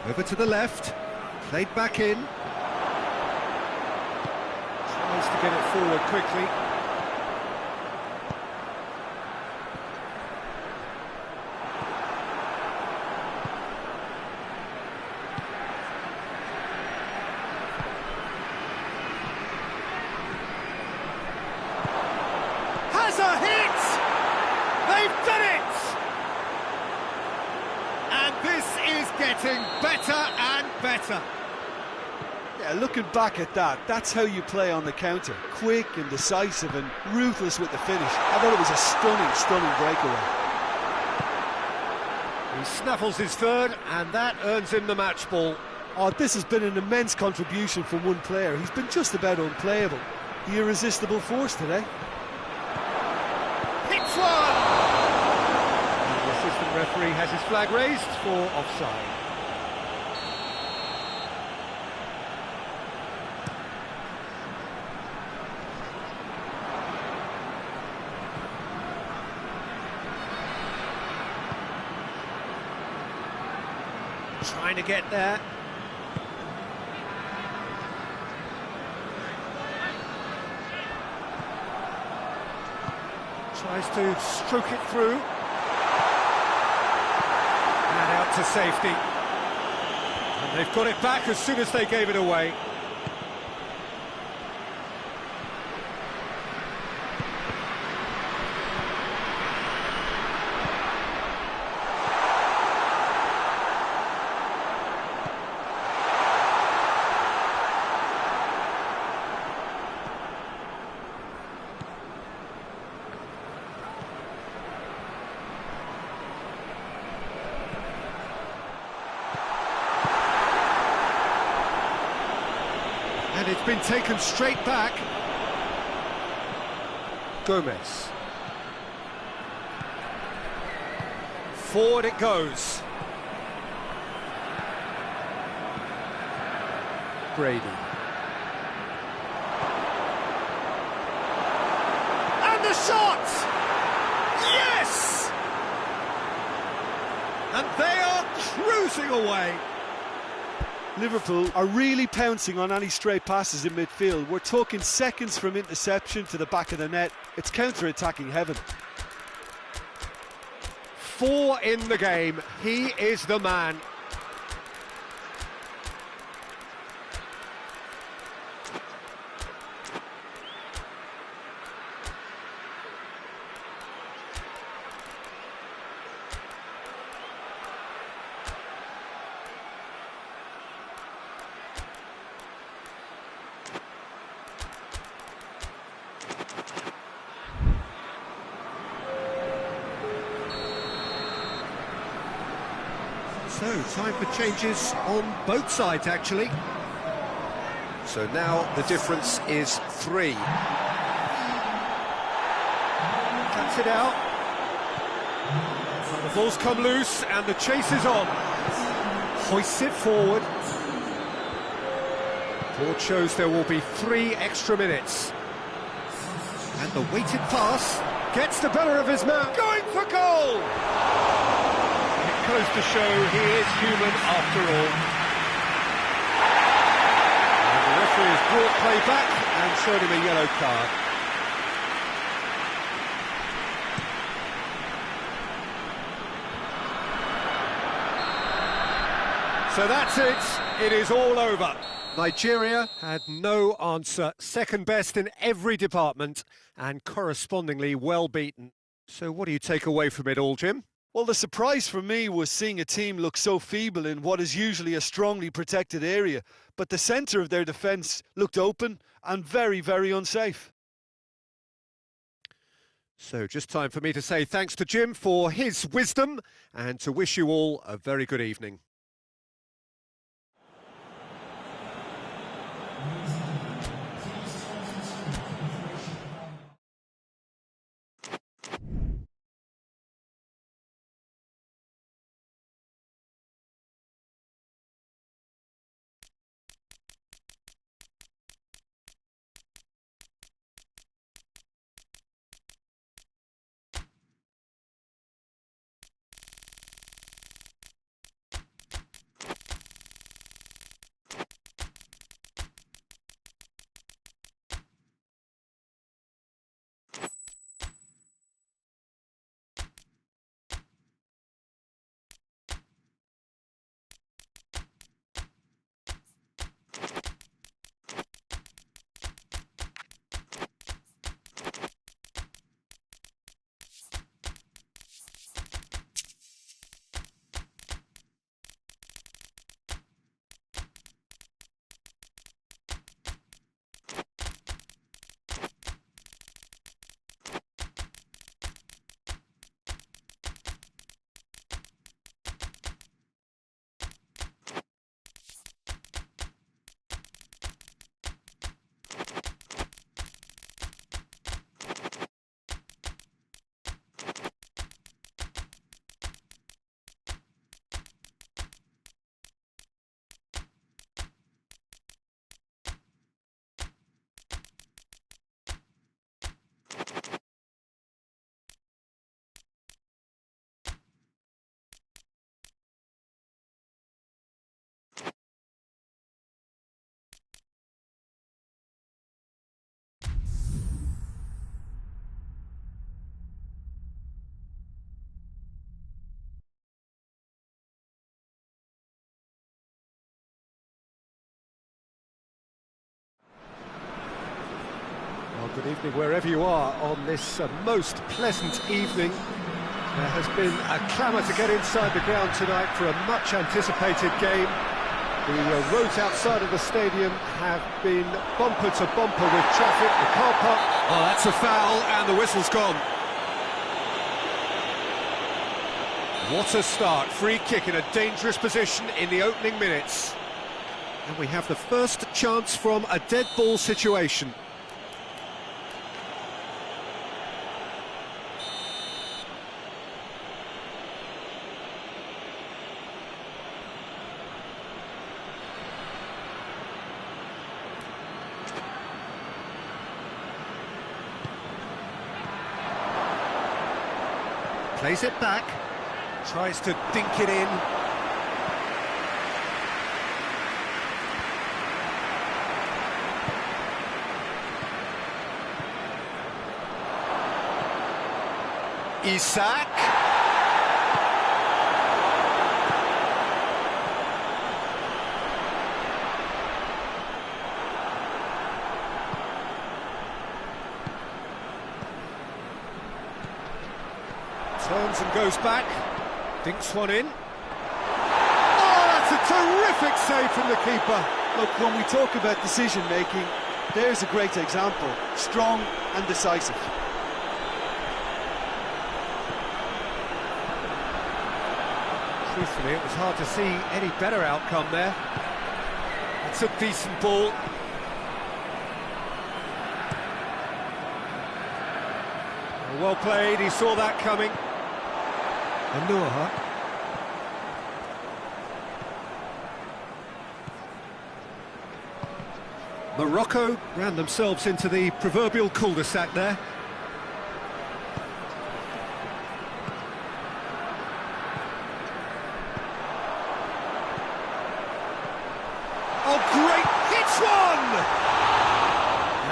Over to the left. Played back in. Tries to get it forward quickly. Has a hit! They've done it! And this is getting better and better. Yeah, looking back at that, that's how you play on the counter. Quick and decisive and ruthless with the finish. I thought it was a stunning breakaway. He snaffles his third, and that earns him the match ball. Oh, this has been an immense contribution from one player. He's been just about unplayable. The irresistible force today. Hits one! And the assistant referee has his flag raised for offside. Trying to get there. Tries to stroke it through. And out to safety. And they've got it back as soon as they gave it away. And it's been taken straight back. Gomez. Forward it goes. Brady. And the shot! Yes! And they are cruising away. Liverpool are really pouncing on any stray passes in midfield. We're talking seconds from interception to the back of the net. It's counter-attacking heaven. 4 in the game. He is the man. So, time for changes on both sides, actually. So now the difference is 3. Cuts it out. And the ball's come loose, and the chase is on. Hoists it forward. Board shows there will be 3 extra minutes. And the weighted pass gets the better of his man. Going for goal! Goes to show he is human after all. And the referee has brought play back and showed him a yellow card. So that's it. It is all over. Nigeria had no answer. Second best in every department and correspondingly well beaten. So what do you take away from it all, Jim? Well, the surprise for me was seeing a team look so feeble in what is usually a strongly protected area. But the centre of their defence looked open and very, very unsafe. So just time for me to say thanks to Jim for his wisdom and to wish you all a very good evening. Well, good evening wherever you are on this most pleasant evening. There has been a clamour to get inside the ground tonight for a much anticipated game. The roads outside of the stadium have been bumper to bumper with traffic. The car park... Oh, that's a foul and the whistle's gone. What a start. Free kick in a dangerous position in the opening minutes. And we have the first chance from a dead ball situation. Plays it back, tries to dink it in. Isak. Turns and goes back, dinks one in. Oh, that's a terrific save from the keeper. Look, when we talk about decision-making, there's a great example. Strong and decisive. Truthfully, it was hard to see any better outcome there. It's a decent ball. Well played, he saw that coming. And Noah. Morocco ran themselves into the proverbial cul-de-sac there. Oh, great! Hits one!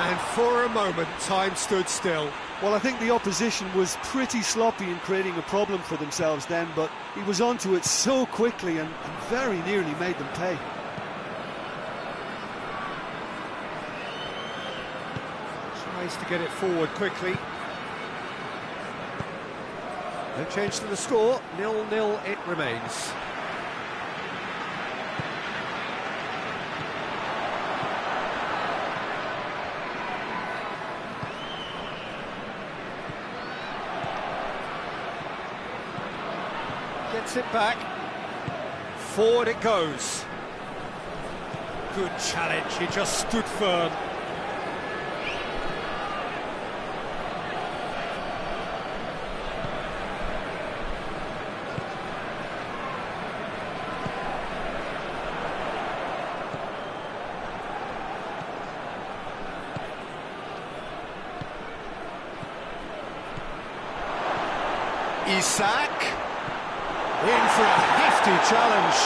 And And for a moment, time stood still. Well, I think the opposition was pretty sloppy in creating a problem for themselves then, but he was onto it so quickly and very nearly made them pay. Tries to get it forward quickly. No change to the score, 0-0 it remains. Gets it back. Forward it goes. Good challenge, he just stood firm. Isak, in for a hefty challenge.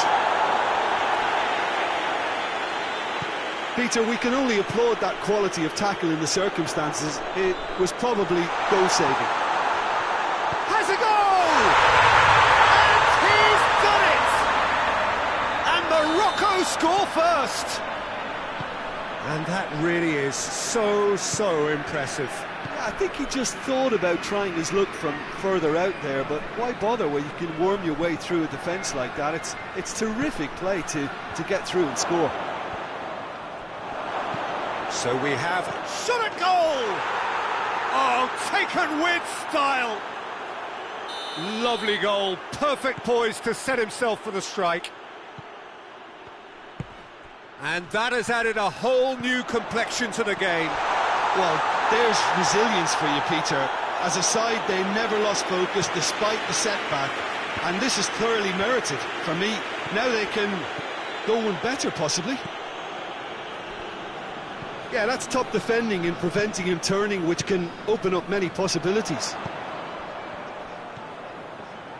Peter, we can only applaud that quality of tackle in the circumstances. It was probably goal-saving. Has a goal! And he's done it! And Morocco score first! And that really is so impressive. I think he just thought about trying his luck from further out there, but why bother when you can worm your way through a defence like that? It's terrific play to get through and score. So we have shot at goal! Oh, taken with style! Lovely goal, perfect poise to set himself for the strike. And that has added a whole new complexion to the game. Well, there's resilience for you, Peter. As a side, they never lost focus despite the setback, and this is thoroughly merited. For me, now they can go one better, possibly. Yeah, that's top defending and preventing him turning, which can open up many possibilities.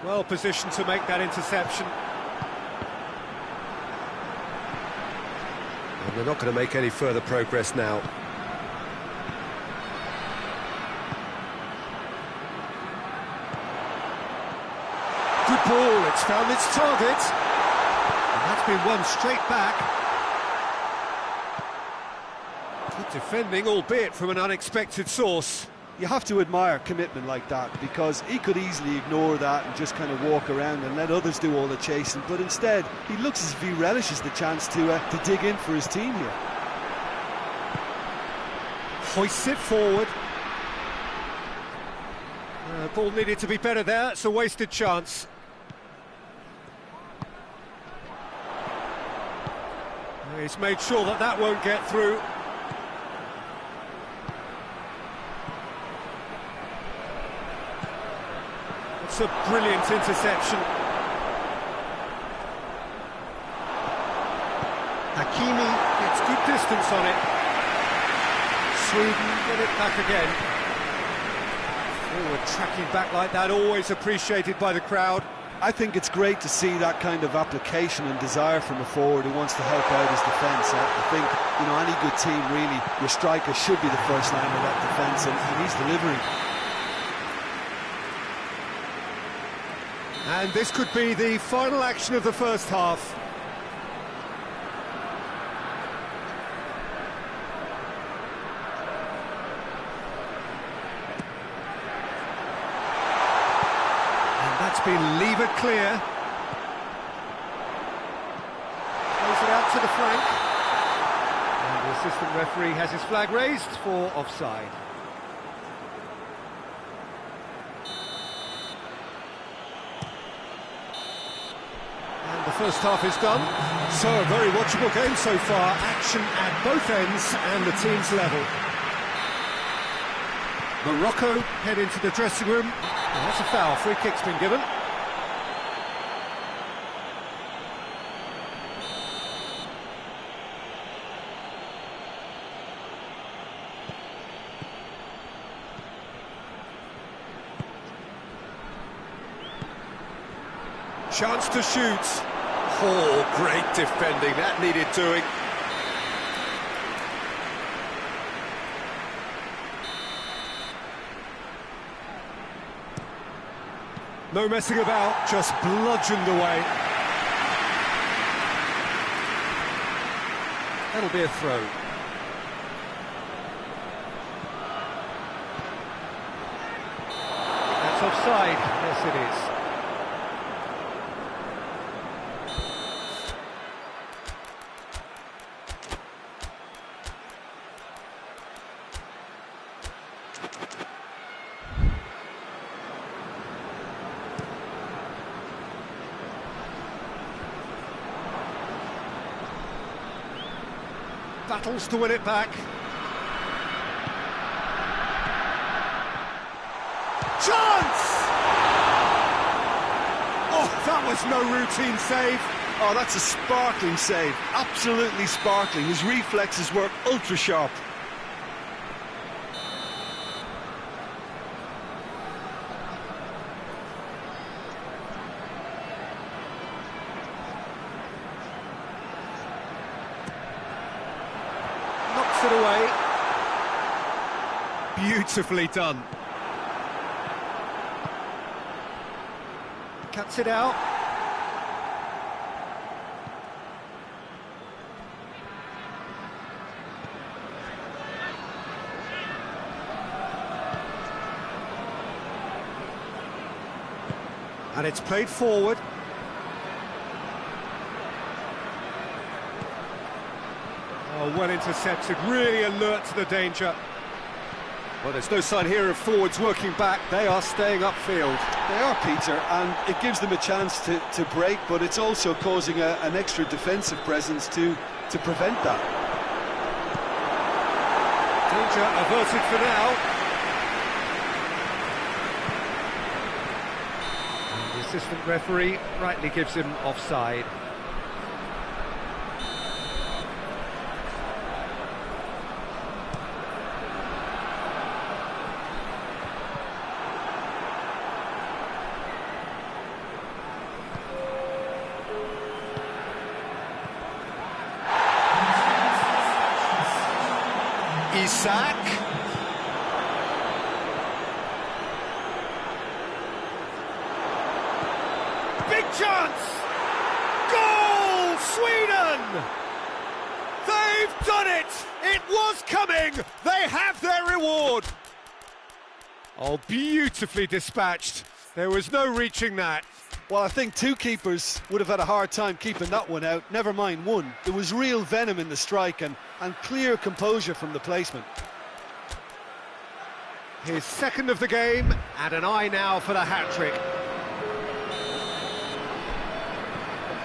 Well positioned to make that interception. And they're not going to make any further progress now. Good ball, it's found its target. And that's been won straight back. Good defending, albeit from an unexpected source. You have to admire commitment like that, because he could easily ignore that and just kind of walk around and let others do all the chasing, but instead he looks as if he relishes the chance to dig in for his team here. Hoists it forward. Ball needed to be better there, it's a wasted chance. He's made sure that that won't get through. It's a brilliant interception. Hakimi gets good distance on it. Sweden get it back again. Forward tracking back like that, always appreciated by the crowd. I think it's great to see that kind of application and desire from a forward who wants to help out his defence. I think, you know, any good team really, your striker should be the first line of that defence, and he's delivering. And this could be the final action of the first half. And that's been levered clear. Plays it out to the flank. And the assistant referee has his flag raised for offside. The first half is done, so a very watchable game so far. Action at both ends and the teams level. Morocco head into the dressing room. And that's a foul, free kick's been given. Chance to shoot. Oh, great defending, that needed doing. No messing about, just bludgeoned away. That'll be a throw. That's offside. Yes, it is. Battles to win it back. Chance! Oh, that was no routine save. Oh, that's a sparkling save. Absolutely sparkling. His reflexes were ultra sharp. Knocks it away. Beautifully done. Cuts it out. And it's played forward. Oh, well intercepted, really alert to the danger. Well, there's no sign here of forwards working back. They are staying upfield. They are, Peter, and it gives them a chance to break, but it's also causing an extra defensive presence to prevent that. Danger averted for now. And the assistant referee rightly gives him offside. Isak. Big chance! Goal! Sweden! They've done it! It was coming! They have their reward! Oh, beautifully dispatched. There was no reaching that. Well, I think two keepers would have had a hard time keeping that one out, never mind one. There was real venom in the strike and clear composure from the placement. His second of the game, and an eye now for the hat-trick.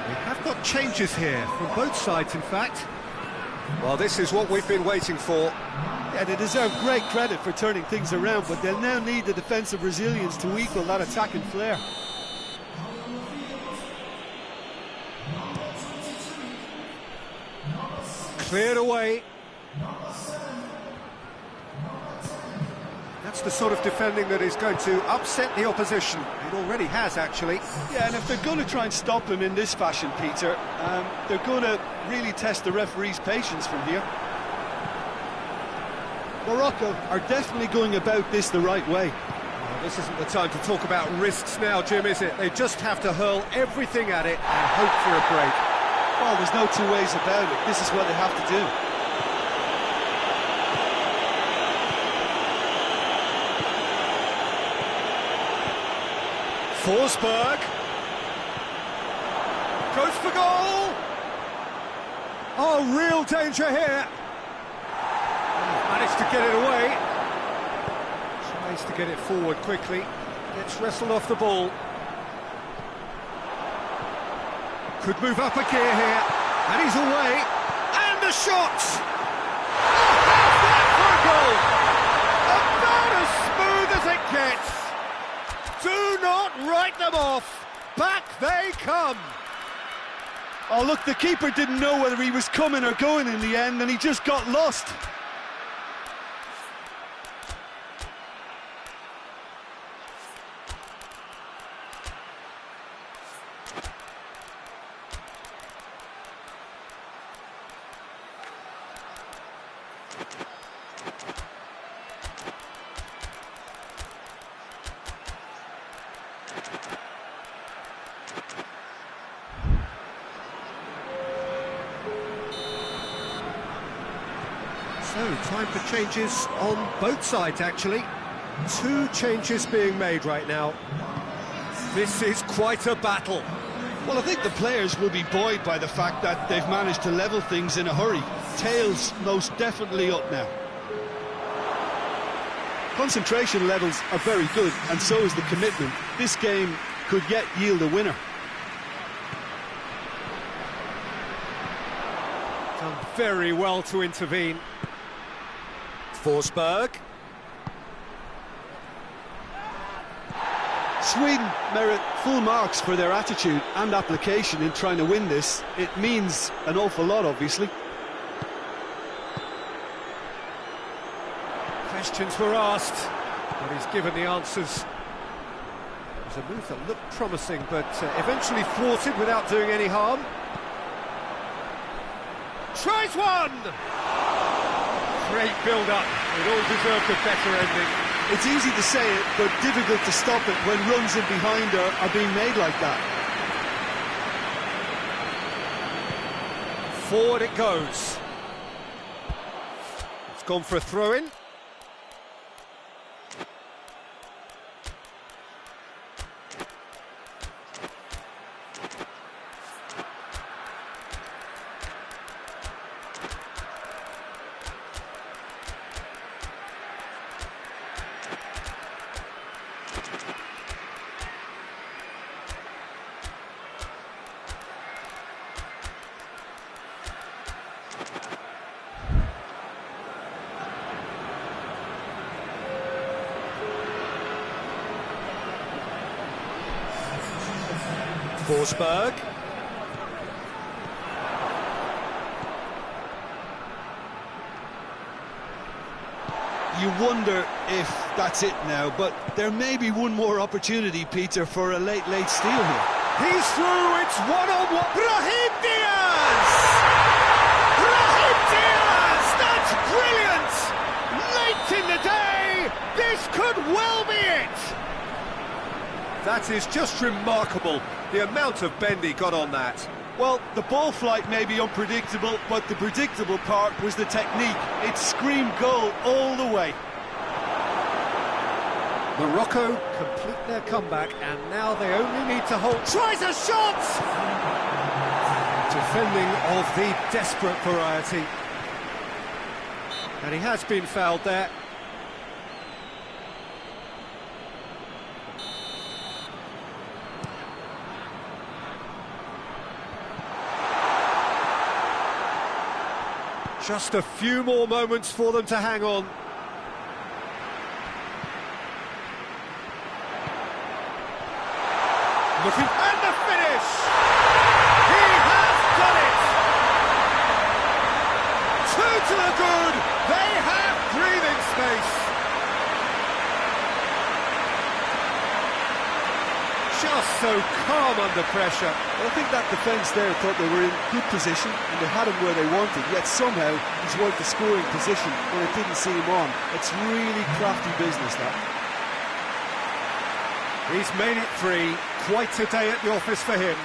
We have got changes here, from both sides in fact. Well, this is what we've been waiting for. Yeah, they deserve great credit for turning things around, but they'll now need the defensive resilience to equal that attacking flair. Cleared away. That's the sort of defending that is going to upset the opposition. It already has, actually. Yeah, and if they're going to try and stop him in this fashion, Peter, they're going to really test the referee's patience from here. Morocco are definitely going about this the right way. Well, this isn't the time to talk about risks now, Jim, is it? They just have to hurl everything at it and hope for a break. Well, there's no two ways about it. This is what they have to do. Forsberg. Goes for goal. Oh, real danger here. Managed to get it away. Tries to get it forward quickly. Gets wrestled off the ball. Could move up a gear here. And he's away. And the shot! Oh, how's that for a goal? About as smooth as it gets. Do not write them off. Back they come. Oh, look, the keeper didn't know whether he was coming or going in the end, and he just got lost. So, time for changes on both sides, actually. 2 changes being made right now. This is quite a battle. Well, I think the players will be buoyed by the fact that they've managed to level things in a hurry. Tails most definitely up now. Concentration levels are very good, and so is the commitment. This game could yet yield a winner. Done very well to intervene. Forsberg. Sweden merit full marks for their attitude and application in trying to win this. It means an awful lot, obviously. Questions were asked, but he's given the answers. It was a move that looked promising, but eventually thwarted without doing any harm. Tries one! Great build-up. It all deserved a better ending. It's easy to say it, but difficult to stop it when runs in behind are being made like that. Forward it goes. It's gone for a throw-in. Forsberg. You wonder if that's it now, but there may be one more opportunity, Peter, for a late steal here. He's through, it's one-on-one. Brahim Diaz! Brahim Diaz! That's brilliant! Late in the day, this could well be it! That is just remarkable, the amount of bend he got on that. Well, the ball flight may be unpredictable, but the predictable part was the technique. It screamed goal all the way. Morocco complete their comeback, and now they only need to hold. Tries a shot! Defending of the desperate variety. And he has been fouled there. Just a few more moments for them to hang on. Looking, and the finish! He has done it! 2 to the good, they have breathing space. Just so calm under pressure. I think that defence there thought they were in good position and they had him where they wanted, yet somehow he's worked the scoring position when it didn't see him on. It's really crafty business, that. He's made it 3, quite a day at the office for him.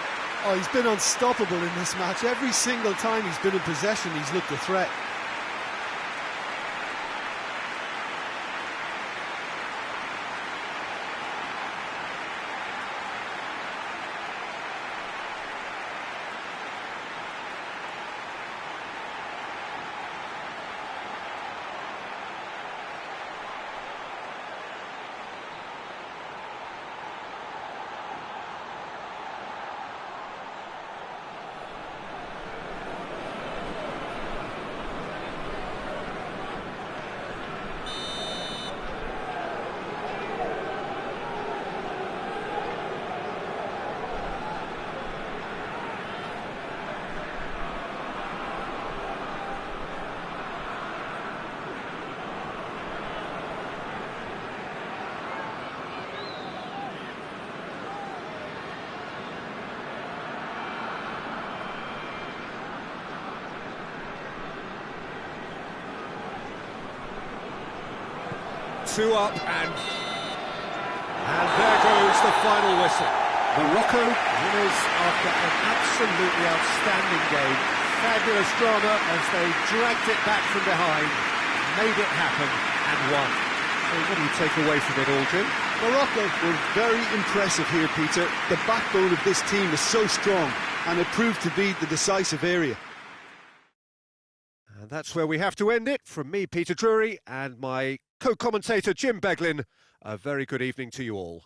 Oh, he's been unstoppable in this match. Every single time he's been in possession, he's looked a threat. Two up, and there goes the final whistle. Morocco winners after an absolutely outstanding game. Fabulous drama as they dragged it back from behind. made it happen and won. So what do you take away from it all, Jim? Morocco were very impressive here, Peter. The backbone of this team is so strong, and it proved to be the decisive area. And that's where we have to end it. From me, Peter Drury, and my co-commentator, Jim Beglin, a very good evening to you all.